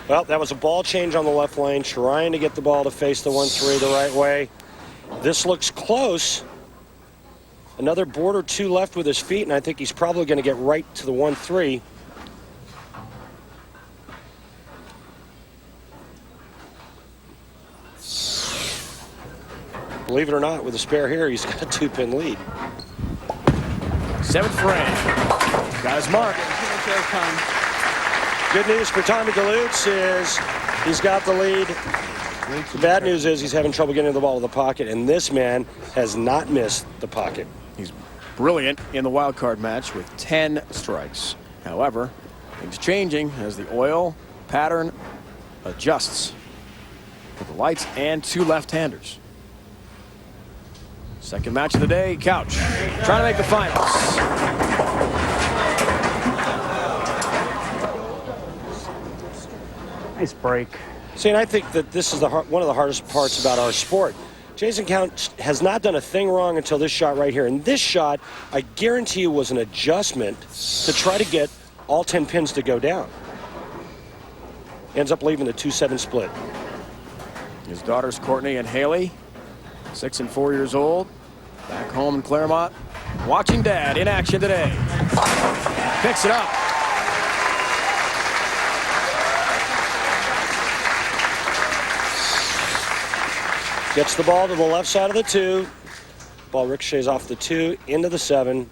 [SPEAKER 4] Well, that was a ball change on the left lane, trying to get the ball to face the 1-3 the right way. This looks close. Another board or 2 left with his feet, and I think he's probably going to get right to the 1-3. Believe it or not, with a spare here, he's got a 2-pin lead.
[SPEAKER 2] 7th frame. Got his mark.
[SPEAKER 4] Good news for Tommy Delutz is he's got the lead. The bad news is he's having trouble getting the ball to the pocket, and this man has not missed the pocket.
[SPEAKER 2] He's brilliant in the wild card match with 10 strikes. However, things changing as the oil pattern adjusts for the lights and 2 left-handers. Second match of the day, Couch trying to make the finals.
[SPEAKER 1] Nice break.
[SPEAKER 4] See, and I think that this is one of the hardest parts about our sport. Jason Couch has not done a thing wrong until this shot right here. And this shot, I guarantee you, was an adjustment to try to get all 10 pins to go down. Ends up leaving the 2-7 split.
[SPEAKER 2] His daughters, Courtney and Haley, 6 and 4 years old, back home in Claremont, watching Dad in action today. Picks it up.
[SPEAKER 4] Gets the ball to the left side of the 2. Ball ricochets off the 2 into the 7.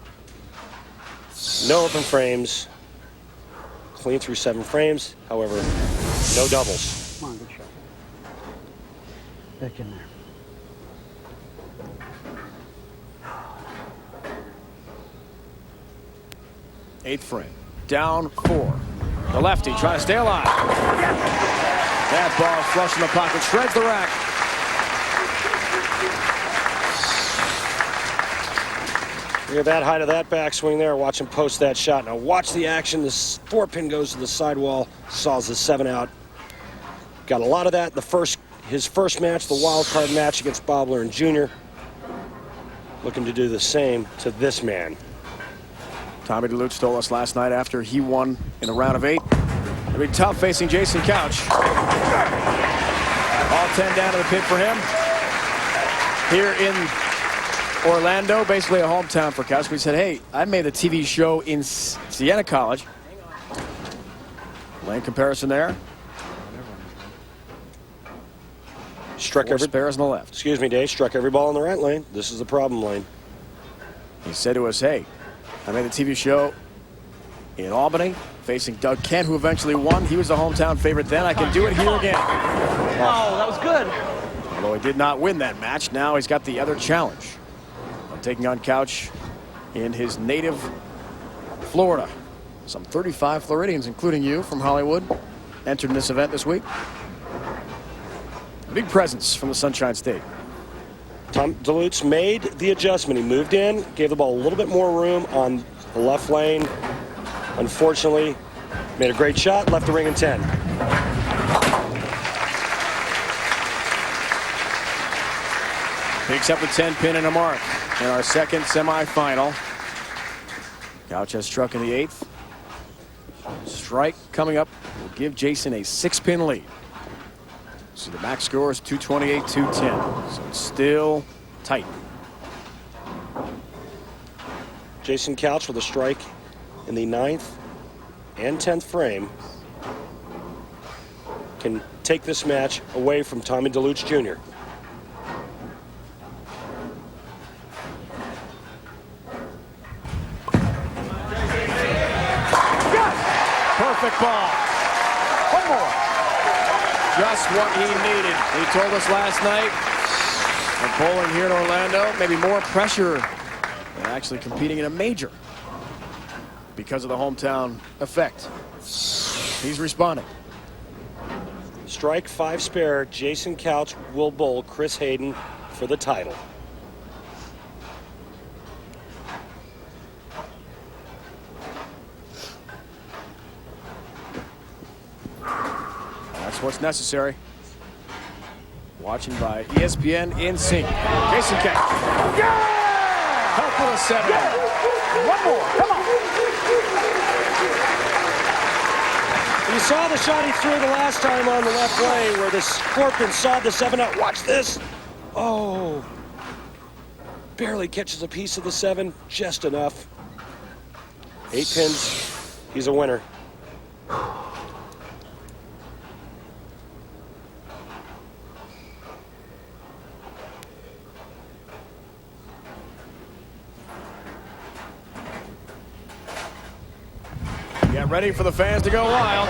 [SPEAKER 4] No open frames. Clean through 7 frames. However, no doubles.
[SPEAKER 1] Come on, good shot. Back in there.
[SPEAKER 2] Eighth frame. Down 4. The lefty trying to stay alive. That ball flush in the pocket. Shreds the rack.
[SPEAKER 4] Look at that height of that backswing there. Watch him post that shot. Now watch the action. This 4-pin goes to the sidewall. Saws the 7 out. Got a lot of that in his first match, the wild card match against Bob Learn Jr. Looking to do the same to this man.
[SPEAKER 2] Tommy Delutz told us last night after he won in the round of 8. It'll be tough facing Jason Couch. All 10 down to the pit for him. Here in Orlando, basically a hometown for Couch. We said, hey, I made a TV show in Siena College. Lane comparison there.
[SPEAKER 4] Struck
[SPEAKER 2] 4
[SPEAKER 4] every
[SPEAKER 2] spares on the left.
[SPEAKER 4] Excuse me, Dave. Struck every ball in the right lane. This is the problem lane.
[SPEAKER 2] He said to us, hey, I made a TV show in Albany facing Doug Kent, who eventually won. He was the hometown favorite then. I can do it here again.
[SPEAKER 1] Oh, that was good.
[SPEAKER 2] Although he did not win that match, now he's got the other challenge of taking on Couch in his native Florida. Some 35 Floridians, including you from Hollywood, entered in this event this week. A big presence from the Sunshine State.
[SPEAKER 4] Tom Delutz made the adjustment. He moved in, gave the ball a little bit more room on the left lane. Unfortunately, made a great shot, left the ring in 10.
[SPEAKER 2] Picks up a 10-pin and a mark in our second semifinal. Couch has struck in the 8th. Strike coming up will give Jason a 6-pin lead. So the max score is 228-210. So it's still tight.
[SPEAKER 4] Jason Couch with a strike in the 9th and 10th frame can take this match away from Tommy Delutz Jr.
[SPEAKER 2] Perfect ball.
[SPEAKER 1] One more.
[SPEAKER 2] Just what he needed. He told us last night that bowling here in Orlando, maybe more pressure than actually competing in a major because of the hometown effect. He's responding.
[SPEAKER 4] Strike 5 spare. Jason Couch will bowl Chris Hayden for the title.
[SPEAKER 2] That's what's necessary. Watching by ESPN in sync. Jason Couch.
[SPEAKER 1] Yeah!
[SPEAKER 2] Help with a 7.
[SPEAKER 1] Yeah! One more. Come on.
[SPEAKER 4] You saw the shot he threw the last time on the left lane where the Scorpion sawed the 7 out. Watch this. Oh. Barely catches a piece of the 7. Just enough. 8 pins. He's a winner.
[SPEAKER 2] get ready for the fans to go wild.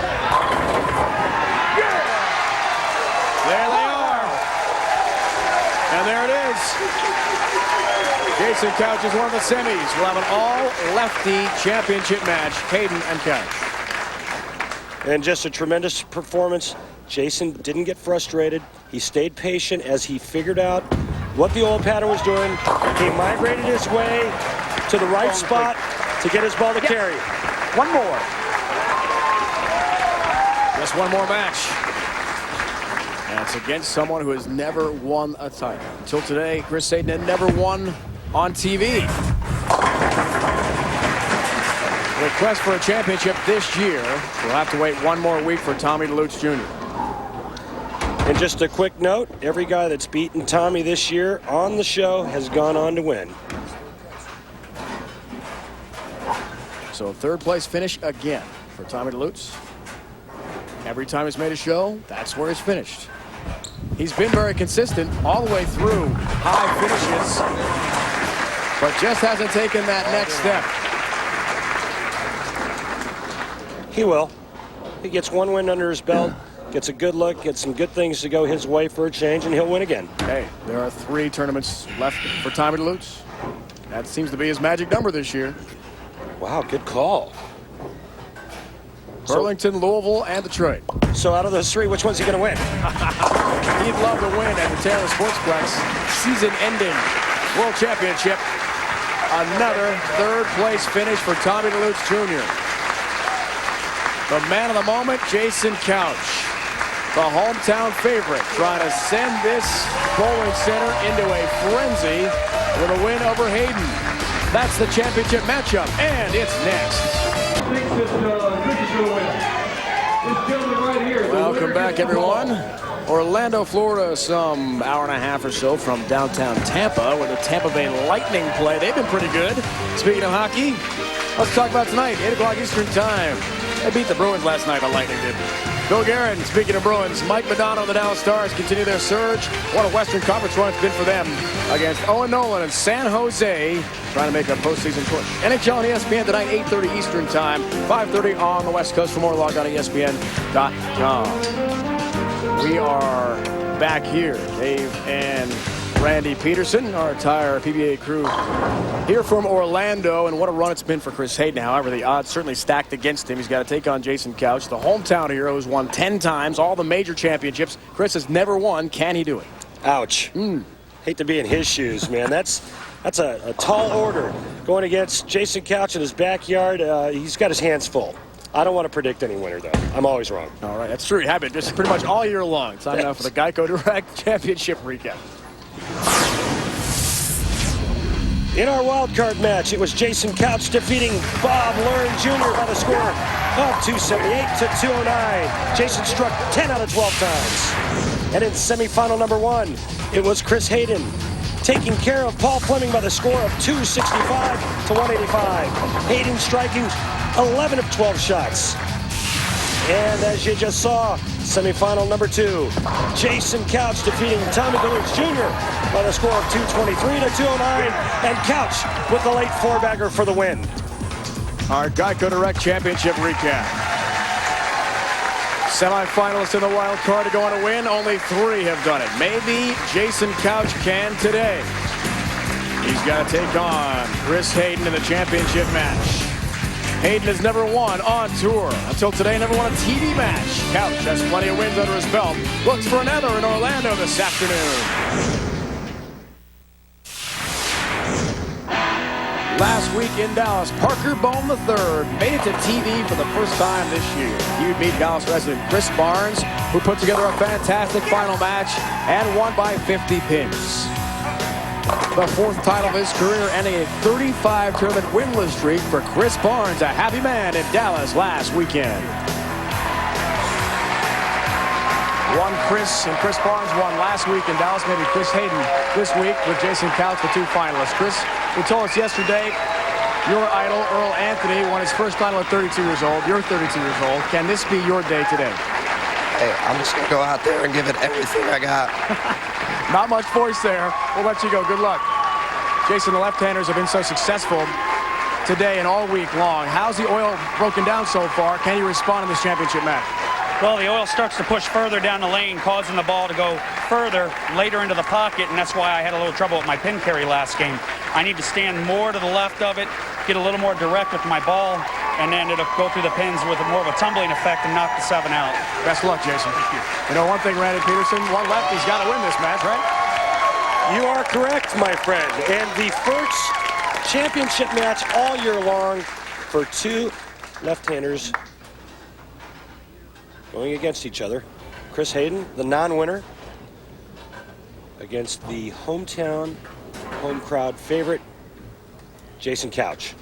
[SPEAKER 2] Yeah! There they are. And there it is. Jason Couch is one of the semis. We'll have an all-lefty championship match, Hayden and Couch.
[SPEAKER 4] And just a tremendous performance. Jason didn't get frustrated. He stayed patient as he figured out what the old pattern was doing. He migrated his way to the right spot to get his ball to carry.
[SPEAKER 1] One more.
[SPEAKER 2] Just one more match. And it's against someone who has never won a title. Until today, Chris Hayden had never won on TV. Request for a championship this year. We'll have to wait one more week for Tommy Delutz Jr.
[SPEAKER 4] And just a quick note, every guy that's beaten Tommy this year on the show has gone on to win.
[SPEAKER 2] So third place finish again for Tommy Delutz. Every time he's made a show, that's where he's finished. He's been very consistent all the way through high finishes, but just hasn't taken that next step.
[SPEAKER 4] He will. He gets one win under his belt, gets a good look, gets some good things to go his way for a change, and he'll win again.
[SPEAKER 2] Hey, there are 3 tournaments left for Tommy Delutz. That seems to be his magic number this year.
[SPEAKER 4] Wow, good call.
[SPEAKER 2] Burlington, Louisville, and Detroit.
[SPEAKER 4] So out of those 3, which one's he going to win?
[SPEAKER 2] He'd love to win at the Taylor Sportsplex season-ending World Championship. Another third-place finish for Tommy Delutz Jr. The man of the moment, Jason Couch, the hometown favorite, trying to send this bowling center into a frenzy with a win over Hayden. That's the championship matchup, and it's next. Welcome back, everyone. Orlando, Florida, some hour and a half or so from downtown Tampa, where the Tampa Bay Lightning play. They've been pretty good. Speaking of hockey, let's talk about tonight, 8 o'clock Eastern Time. They beat the Bruins last night, the Lightning did. Bill Guerin, speaking of Bruins, Mike Madonna and the Dallas Stars continue their surge. What a Western Conference run it's been for them against Owen Nolan and San Jose, trying to make a postseason push. NHL on ESPN tonight, 8:30 Eastern Time, 5:30 on the West Coast. For more, log on to ESPN.com. We are back here, Dave and Randy Peterson, our entire PBA crew here from Orlando, and what a run it's been for Chris Hayden. However, the odds certainly stacked against him. He's got to take on Jason Couch, the hometown hero who's won 10 times, all the major championships. Chris has never won. Can he do it?
[SPEAKER 4] Ouch. Hate to be in his shoes, man. That's a tall order going against Jason Couch in his backyard. He's got his hands full. I don't want to predict any winner, though. I'm always wrong.
[SPEAKER 2] All right, that's true. You have been just pretty much all year long. Time now for the Geico Direct Championship recap.
[SPEAKER 4] In our wild card match, it was Jason Couch defeating Bob Learn Jr. by the score of 278 to 209. Jason struck 10 out of 12 times. And in semifinal number 1, it was Chris Hayden taking care of Paul Fleming by the score of 265 to 185. Hayden striking 11 of 12 shots. And as you just saw, semifinal number 2, Jason Couch defeating Tommy Delutz Jr. by the score of 223 to 209, and Couch with the late 4-bagger for the win.
[SPEAKER 2] Our Geico Direct Championship recap. Semifinalists in the wild card to go on a win. Only 3 have done it. Maybe Jason Couch can today. He's got to take on Chris Hayden in the championship match. Hayden has never won on tour. Until today, never won a TV match. Couch has plenty of wins under his belt. Looks for another in Orlando this afternoon. Last week in Dallas, Parker Bohm III made it to TV for the first time this year. He would meet Dallas resident Chris Barnes, who put together a fantastic final match and won by 50 pins. The 4th title of his career, ending a 35 tournament winless streak for Chris Barnes, a happy man in Dallas last weekend. Chris Barnes won last week in Dallas. Maybe Chris Hayden this week with Jason Couch, the 2 finalists. Chris, you told us yesterday your idol, Earl Anthony, won his first title at 32 years old. You're 32 years old. Can this be your day today?
[SPEAKER 6] Hey, I'm just going to go out there and give it everything I got.
[SPEAKER 2] Not much voice there. We'll let you go. Good luck. Jason, the left-handers have been so successful today and all week long. How's the oil broken down so far? Can you respond in this championship match?
[SPEAKER 5] Well, the oil starts to push further down the lane, causing the ball to go further, later into the pocket, and that's why I had a little trouble with my pin carry last game. I need to stand more to the left of it, get a little more direct with my ball, and then it'll go through the pins with more of a tumbling effect and knock the 7 out.
[SPEAKER 2] Best of luck, Jason. Thank you. You know one thing, Randy Peterson, one lefty's got to win this match, right?
[SPEAKER 4] You are correct, my friend. And the first championship match all year long for two left-handers going against each other. Chris Hayden, the non-winner, against the hometown, home crowd favorite, Jason Couch.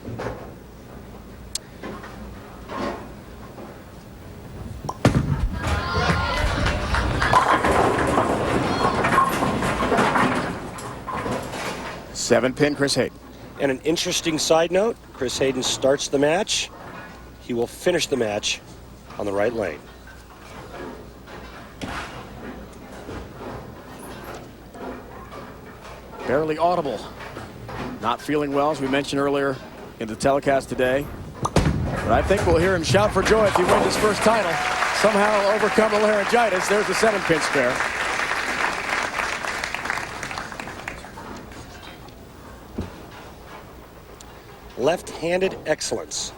[SPEAKER 2] Seven-pin Chris Hayden.
[SPEAKER 4] And an interesting side note, Chris Hayden starts the match. He will finish the match on the right lane.
[SPEAKER 2] Barely audible. Not feeling well, as we mentioned earlier in the telecast today. But I think we'll hear him shout for joy if he wins his first title. Somehow he'll overcome the laryngitis. There's the 7-pin spare.
[SPEAKER 4] Left-handed excellence.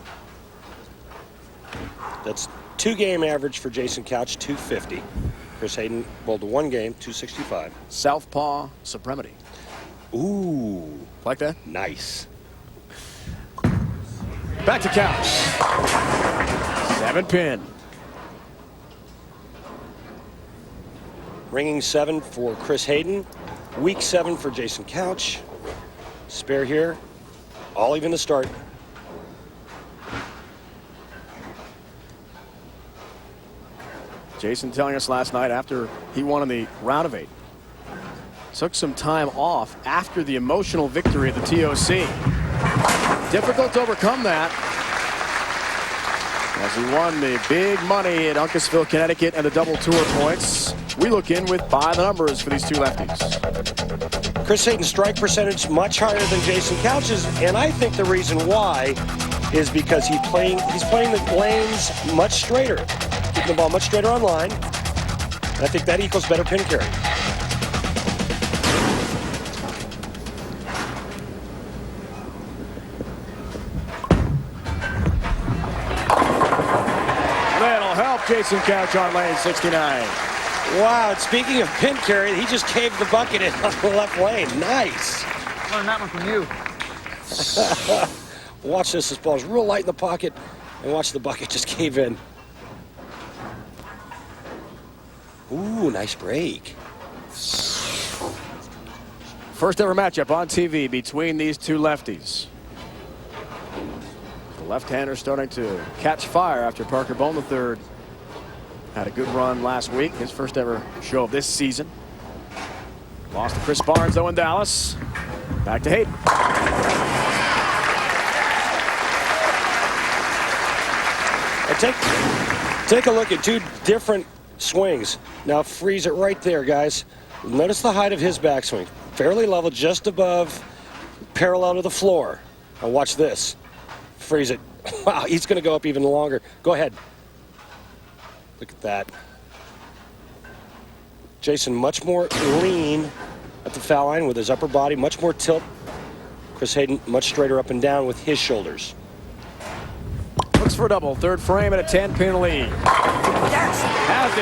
[SPEAKER 4] That's 2-game average for Jason Couch, 250. Chris Hayden bowled 1 game, 265.
[SPEAKER 2] Southpaw supremacy.
[SPEAKER 4] Ooh.
[SPEAKER 2] Like that?
[SPEAKER 4] Nice.
[SPEAKER 2] Back to Couch. 7-pin.
[SPEAKER 4] Ringing 7 for Chris Hayden. Weak 7 for Jason Couch. Spare here. All even to start.
[SPEAKER 2] Jason telling us last night after he won in the round of 8. Took some time off after the emotional victory at the TOC. Difficult to overcome that as he won the big money at Uncasville, Connecticut, and the double tour points. We look in with by the numbers for these two lefties.
[SPEAKER 4] Chris Hayden's strike percentage much higher than Jason Couch's, and I think the reason why is because he's playing the lanes much straighter, keeping the ball much straighter on line, and I think that equals better pin carry.
[SPEAKER 2] That'll help Jason Couch on lane 69.
[SPEAKER 4] Wow, and speaking of pin carry, he just caved the bucket in on the left lane. Nice.
[SPEAKER 1] Learned that one from you.
[SPEAKER 4] Watch this ball's real light in the pocket, and watch the bucket just cave in. Ooh, nice break.
[SPEAKER 2] First ever matchup on TV between these two lefties. The left-hander starting to catch fire after Parker Bone III had a good run last week, his first ever show of this season. Lost to Chris Barnes though in Dallas. Back to Hayden.
[SPEAKER 4] Take a look at two different swings. Now freeze it right there, guys. Notice the height of his backswing. Fairly level, just above, parallel to the floor. Now watch this. Freeze it. Wow, he's going to go up even longer. Go ahead. Look at that. Jason much more lean at the foul line with his upper body, much more tilt. Chris Hayden much straighter up and down with his shoulders.
[SPEAKER 2] Looks for a double. Third frame at a 10-pin lead. Yes! Has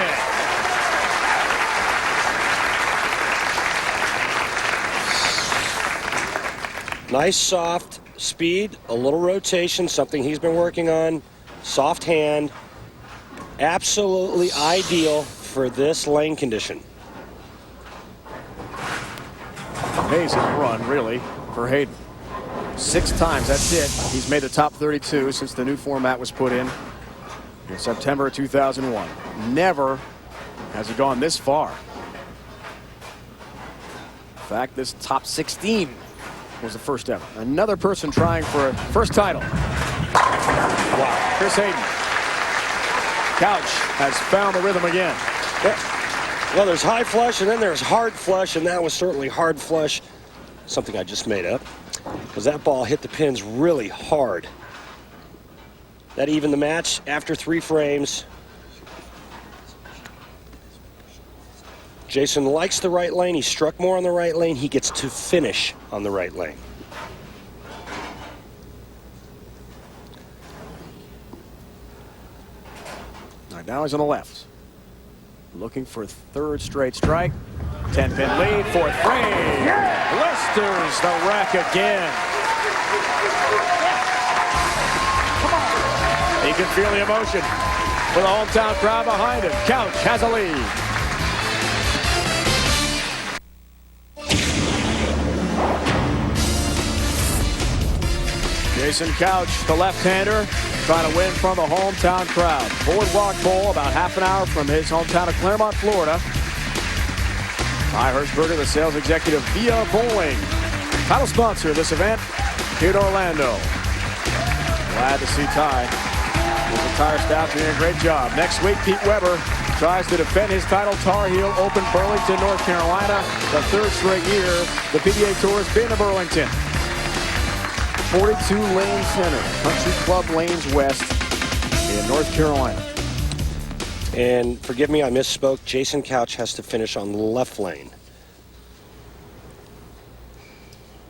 [SPEAKER 2] it.
[SPEAKER 4] Nice soft speed, a little rotation, something he's been working on. Soft hand. Absolutely ideal for this lane condition.
[SPEAKER 2] Amazing run, really, for Hayden. 6 times, that's it. He's made the top 32 since the new format was put in September 2001. Never has he gone this far. In fact, this top 16 was the first ever. Another person trying for a first title. Wow. Chris Hayden. Couch has found the rhythm again.
[SPEAKER 4] Yeah. Well, there's high flush and then there's hard flush, and that was certainly hard flush. Something I just made up. because that ball hit the pins really hard. That evened the match after 3 frames. Jason likes the right lane. He struck more on the right lane. He gets to finish on the right lane.
[SPEAKER 2] All right, now he's on the left. Looking for 3rd straight strike. 10-pin lead, 4th frame. Yeah. Blisters the rack again. He can feel the emotion for the hometown crowd behind him. Couch has a lead. Jason Couch, the left-hander, trying to win from the hometown crowd. Boardwalk Bowl, about half an hour from his hometown of Claremont, Florida. Ty Hirschberger, the sales executive VIA Bowling, title sponsor of this event here in Orlando. Glad to see Ty. His entire staff doing a great job. Next week, Pete Weber tries to defend his title. Tar Heel Open, Burlington, North Carolina. The 3rd straight year the PBA Tour has been to Burlington. 42 Lane Center, Country Club Lanes West in North Carolina.
[SPEAKER 4] And forgive me, I misspoke. Jason Couch has to finish on the left lane.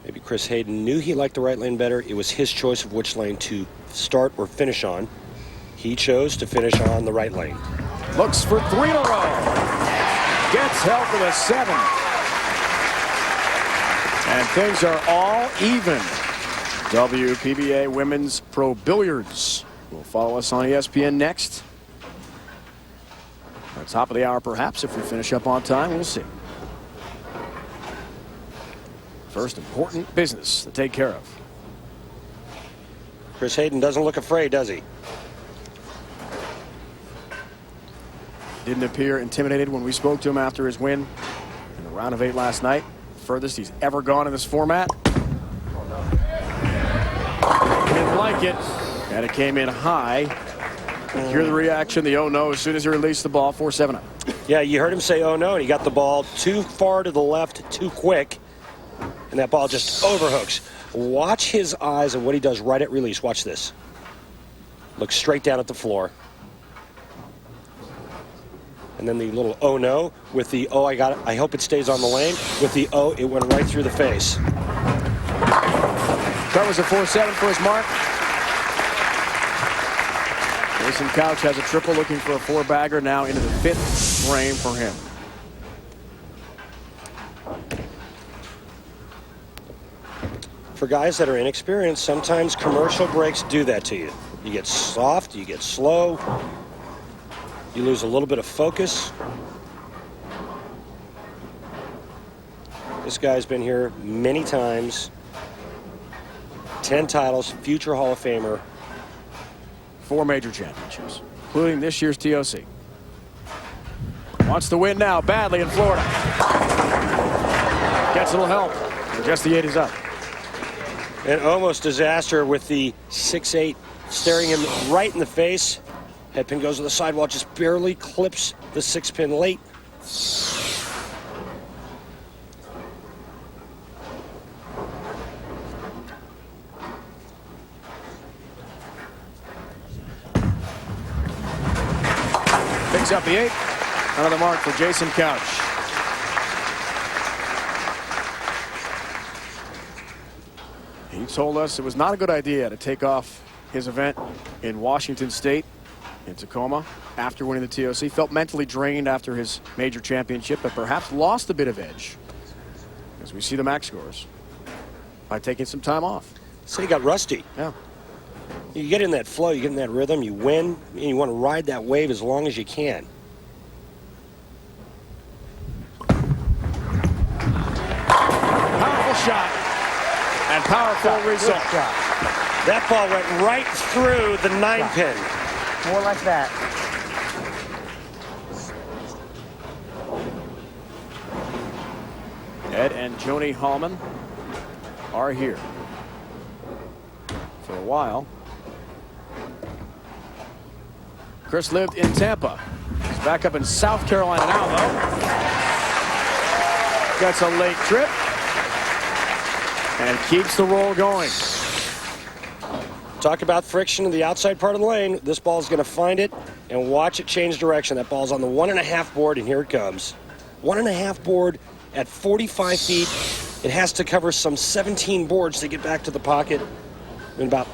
[SPEAKER 4] Maybe Chris Hayden knew he liked the right lane better. It was his choice of which lane to start or finish on. He chose to finish on the right lane.
[SPEAKER 2] Looks for 3 in a row. Gets held for the 7. And things are all even. WPBA Women's Pro Billiards will follow us on ESPN next. At the top of the hour, perhaps, if we finish up on time, we'll see. First important business to take care of.
[SPEAKER 4] Chris Hayden doesn't look afraid, does he?
[SPEAKER 2] Didn't appear intimidated when we spoke to him after his win in the round of 8 last night. Furthest he's ever gone in this format. Didn't like it, and it came in high. Hear the reaction, the oh no, as soon as he released the ball, 4-7 up.
[SPEAKER 4] Yeah, you heard him say oh no, and he got the ball too far to the left, too quick, and that ball just overhooks. Watch his eyes and what he does right at release. Watch this. Looks straight down at the floor. And then the little oh no with the oh I got it, I hope it stays on the lane. With the oh, it went right through the face.
[SPEAKER 2] Covers a 4-7 for his mark. Jason Couch has a triple, looking for a 4-bagger, now into the 5th frame for him.
[SPEAKER 4] For guys that are inexperienced, sometimes commercial breaks do that to you. You get soft, you get slow, you lose a little bit of focus. This guy's been here many times. 10 titles, future Hall of Famer.
[SPEAKER 2] 4 major championships, including this year's TOC. Wants to win now, badly in Florida. Gets a little help. Just the 8 is up.
[SPEAKER 4] And almost disaster with the 6-8 staring him right in the face. Headpin goes to the sidewall, just barely clips the 6-pin late.
[SPEAKER 2] Picks up the 8. Another mark for Jason Couch. He told us it was not a good idea to take off his event in Washington State, in Tacoma, after winning the TOC. Felt mentally drained after his major championship, but perhaps lost a bit of edge, as we see the max scores, by taking some time off.
[SPEAKER 4] So he got rusty.
[SPEAKER 2] Yeah.
[SPEAKER 4] You get in that flow, you get in that rhythm, you win, and you want to ride that wave as long as you can.
[SPEAKER 2] Powerful shot and powerful result.
[SPEAKER 4] That ball went right through the 9-pin.
[SPEAKER 1] More like that.
[SPEAKER 2] Ed and Joni HALLMAN are here for a while. Chris lived in Tampa. He's back up in South Carolina now, though. Gets a late trip. And keeps the roll going.
[SPEAKER 4] Talk about friction in the outside part of the lane. This ball is going to find it and watch it change direction. That ball's on the 1.5 board, and here it comes. 1.5 board at 45 feet. It has to cover some 17 boards to get back to the pocket in about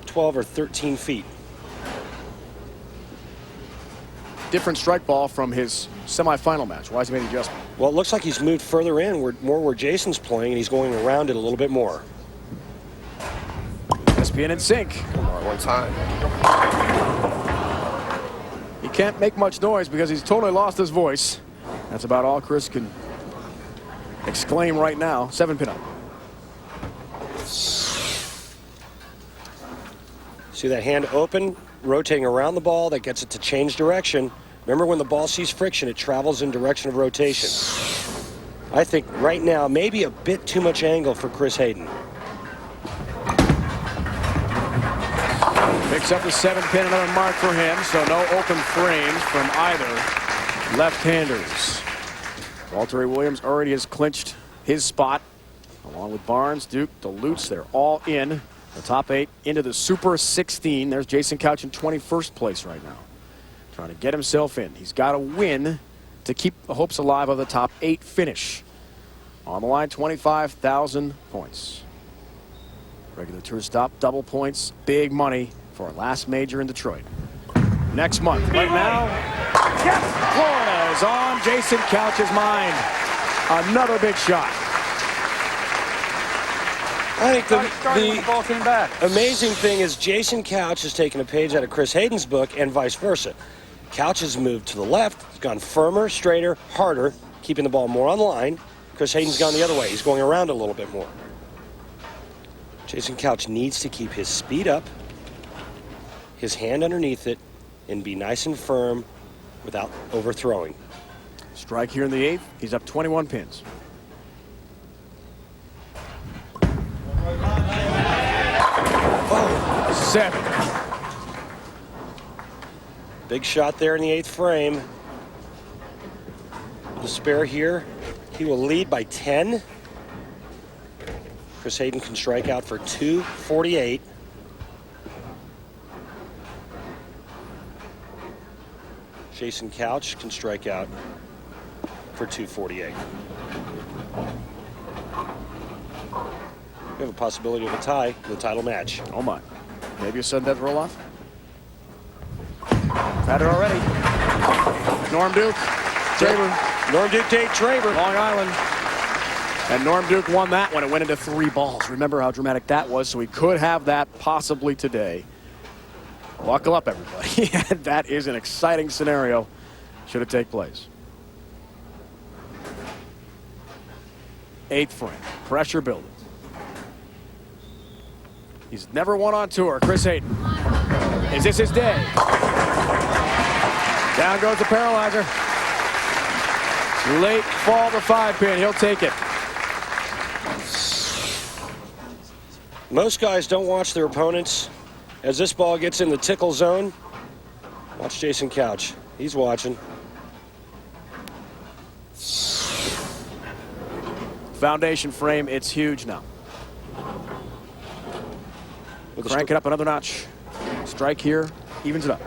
[SPEAKER 4] 12 or 13 feet.
[SPEAKER 2] Different strike ball from his semifinal match. Why has he made the adjustment?
[SPEAKER 4] Well, it looks like he's moved further in, more where Jason's playing, and he's going around it a little bit more.
[SPEAKER 2] ESPN in sync.
[SPEAKER 6] Come on, one time.
[SPEAKER 2] He can't make much noise because he's totally lost his voice. That's about all Chris can exclaim right now. 7-pin up.
[SPEAKER 4] See that hand open, rotating around the ball. That gets it to change direction. Remember, when the ball sees friction, it travels in direction of rotation. I think right now, maybe a bit too much angle for Chris Hayden.
[SPEAKER 2] Picks up the 7-pin, another mark for him, so no open frames from either left-handers. Walter A. Williams already has clinched his spot, along with Barnes, Duke, Delutz. They're all in the top 8 into the Super 16. There's Jason Couch in 21st place right now, trying to get himself in. He's got to win to keep the hopes alive of the top 8 finish. On the line, 25,000 points. Regular tour stop, double points, big money for our last major in Detroit next month. Right now, Florida is on Jason Couch's mind. Another big shot.
[SPEAKER 4] I think
[SPEAKER 1] the ball came back.
[SPEAKER 4] Amazing thing is Jason Couch has taken a page out of Chris Hayden's book and vice versa. Couch has moved to the left, he's gone firmer, straighter, harder, keeping the ball more on line. Chris Hayden's gone the other way. He's going around a little bit more. Jason Couch needs to keep his speed up, his hand underneath it, and be nice and firm without overthrowing.
[SPEAKER 2] Strike here in the 8th. He's up 21 pins. Oh, 7.
[SPEAKER 4] Big shot there in the 8th frame. The spare here. He will lead by 10. Chris Hayden can strike out for 248. Jason Couch can strike out for 248. We have a possibility of a tie in the title match.
[SPEAKER 2] Oh my. Maybe a sudden death roll off. Had it already. Norm Duke. Traber.
[SPEAKER 4] Norm Duke Dave Traber.
[SPEAKER 2] Long Island. And Norm Duke won that one. It went into 3 balls. Remember how dramatic that was, so we could have that possibly today. Buckle up, everybody. That is an exciting scenario should it take place. 8th frame. Pressure building. He's never won on tour. Chris Hayden. Is this his day? Down goes the paralyzer. Late fall to 5-pin. He'll take it.
[SPEAKER 4] Most guys don't watch their opponents. As this ball gets in the tickle zone, watch Jason Couch. He's watching.
[SPEAKER 2] Foundation frame, it's huge now. Crank it up another notch. Strike here, evens it up.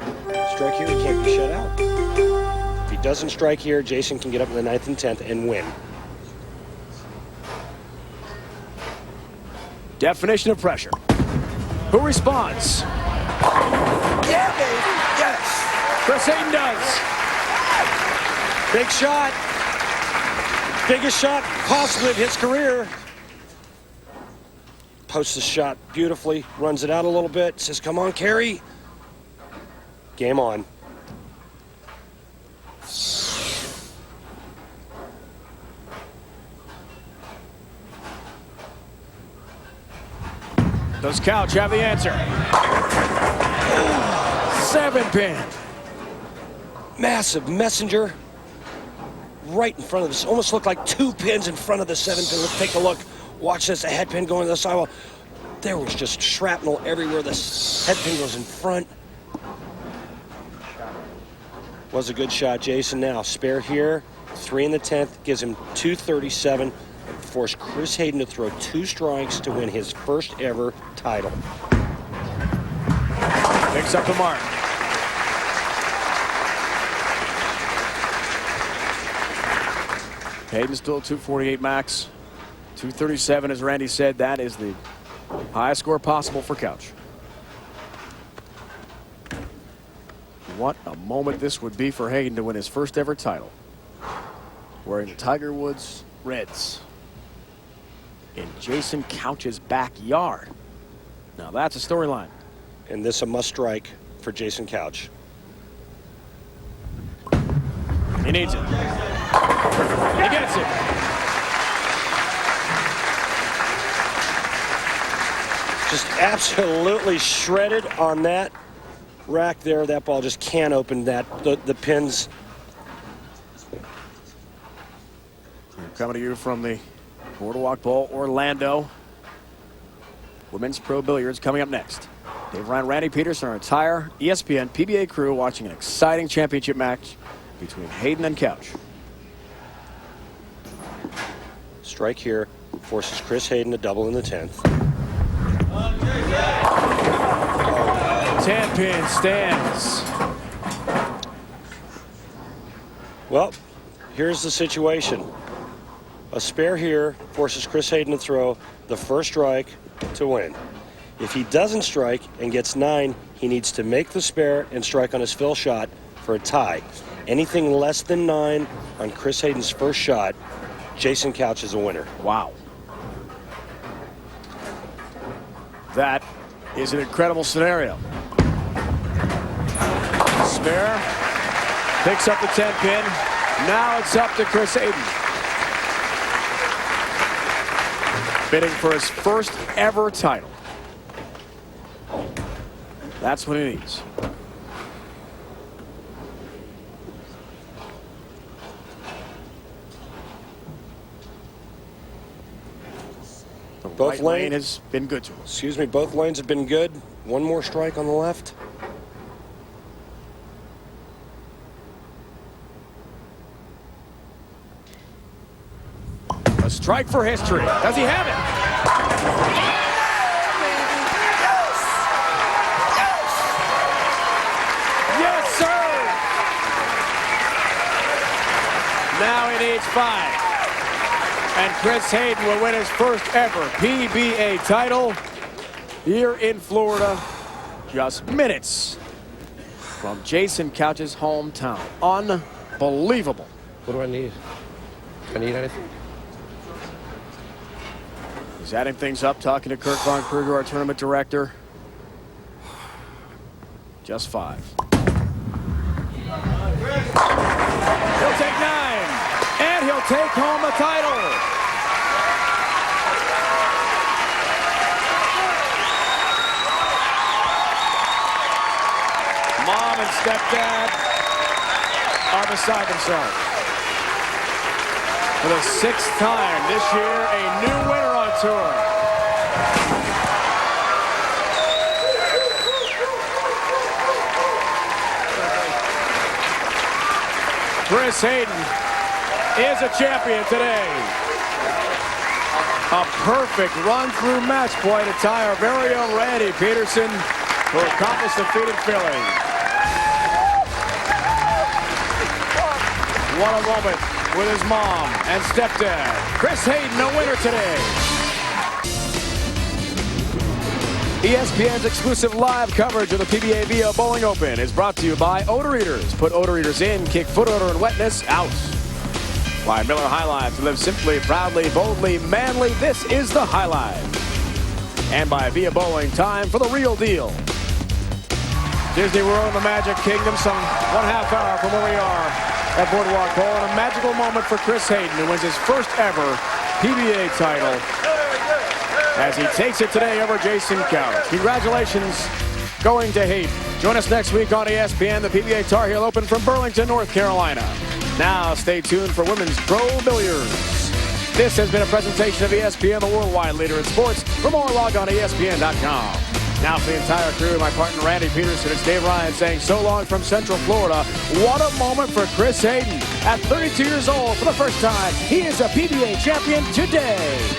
[SPEAKER 4] Strike here, he can't be shut out. If he doesn't strike here, Jason can get up in the 9th and 10th and win.
[SPEAKER 2] Definition of pressure. Who responds?
[SPEAKER 6] Yeah, baby. Yes.
[SPEAKER 2] Chris Hayden does.
[SPEAKER 4] Big shot. Biggest shot possibly of his career. Posts the shot beautifully, runs it out a little bit, says, come on, Kerry. Game on.
[SPEAKER 2] Does Couch have the answer? 7-pin.
[SPEAKER 4] Massive messenger. Right in front of this. Almost looked like 2 pins in front of the 7-pin. Let's take a look. Watch this. A head pin going to the sidewall. There was just shrapnel everywhere. This head pin goes in front. Was a good shot, Jason. Now spare here. 3 in the 10th gives him 237. force Chris Hayden to throw 2 strikes to win his first ever title.
[SPEAKER 2] Picks up the mark. Hayden still 248 max. 237, as Randy said, that is the highest score possible for Couch. What a moment this would be for Hayden to win his first ever title. Wearing the Tiger Woods Reds in Jason Couch's backyard. Now that's a storyline.
[SPEAKER 4] And this a must strike for Jason Couch.
[SPEAKER 2] He needs it. He gets it.
[SPEAKER 4] Just absolutely shredded on that rack there. That ball just can't open that the pins.
[SPEAKER 2] Coming to you from the Boardwalk Bowl, Orlando. Women's Pro Billiards coming up next. Dave Ryan, Randy Peterson, our entire ESPN PBA crew watching an exciting championship match between Hayden and Couch.
[SPEAKER 4] Strike here forces Chris Hayden to double in the 10th.
[SPEAKER 2] 10-pin stands.
[SPEAKER 4] Well, here's the situation. A spare here forces Chris Hayden to throw the first strike to win. If he doesn't strike and gets 9, he needs to make the spare and strike on his fill shot for a tie. Anything less than 9 on Chris Hayden's first shot, Jason Couch is a winner.
[SPEAKER 2] Wow. That is an incredible scenario. Spare. Picks up the 10-pin. Now it's up to Chris Hayden. Bidding for his first ever title. That's what he needs. The
[SPEAKER 4] Both
[SPEAKER 2] right lane has been good to him.
[SPEAKER 4] Excuse me, both lanes have been good. One more strike on the left.
[SPEAKER 2] A strike for history. Does he have it? Yes, sir! Now he needs 5. And Chris Hayden will win his first ever PBA title here in Florida. Just minutes from Jason Couch's hometown. Unbelievable.
[SPEAKER 6] What do I need? Do I need anything?
[SPEAKER 2] He's adding things up, talking to Kurt Von Kruger, our tournament director. Just 5. He'll take 9, and he'll take home the title. Mom and stepdad are beside themselves. For the 6th time this year, a new winner on tour. Chris Hayden is a champion today. A perfect run-through match play to tie our very own Randy Peterson, who accomplished the feat in Philly. What a moment with his mom and stepdad. Chris Hayden, a winner today. ESPN's exclusive live coverage of the PBA VIA Bowling Open is brought to you by Odor Eaters. Put Odor Eaters in, kick foot odor and wetness out. By Miller High Life, to live simply, proudly, boldly, manly. This is the High Life. And by VIA Bowling, time for the real deal. Disney World in the Magic Kingdom, some 1/2 hour from where we are at Boardwalk Bowl, and a magical moment for Chris Hayden, who wins his first ever PBA title as he takes it today over Jason Couch. Congratulations going to Hayden. Join us next week on ESPN, the PBA Tar Heel Open from Burlington, North Carolina. Now stay tuned for Women's Pro Billiards. This has been a presentation of ESPN, the worldwide leader in sports. For more, log on to ESPN.com. Now for the entire crew, my partner Randy Peterson, it's Dave Ryan saying so long from Central Florida. What a moment for Chris Hayden. At 32 years old, for the first time, he is a PBA champion today.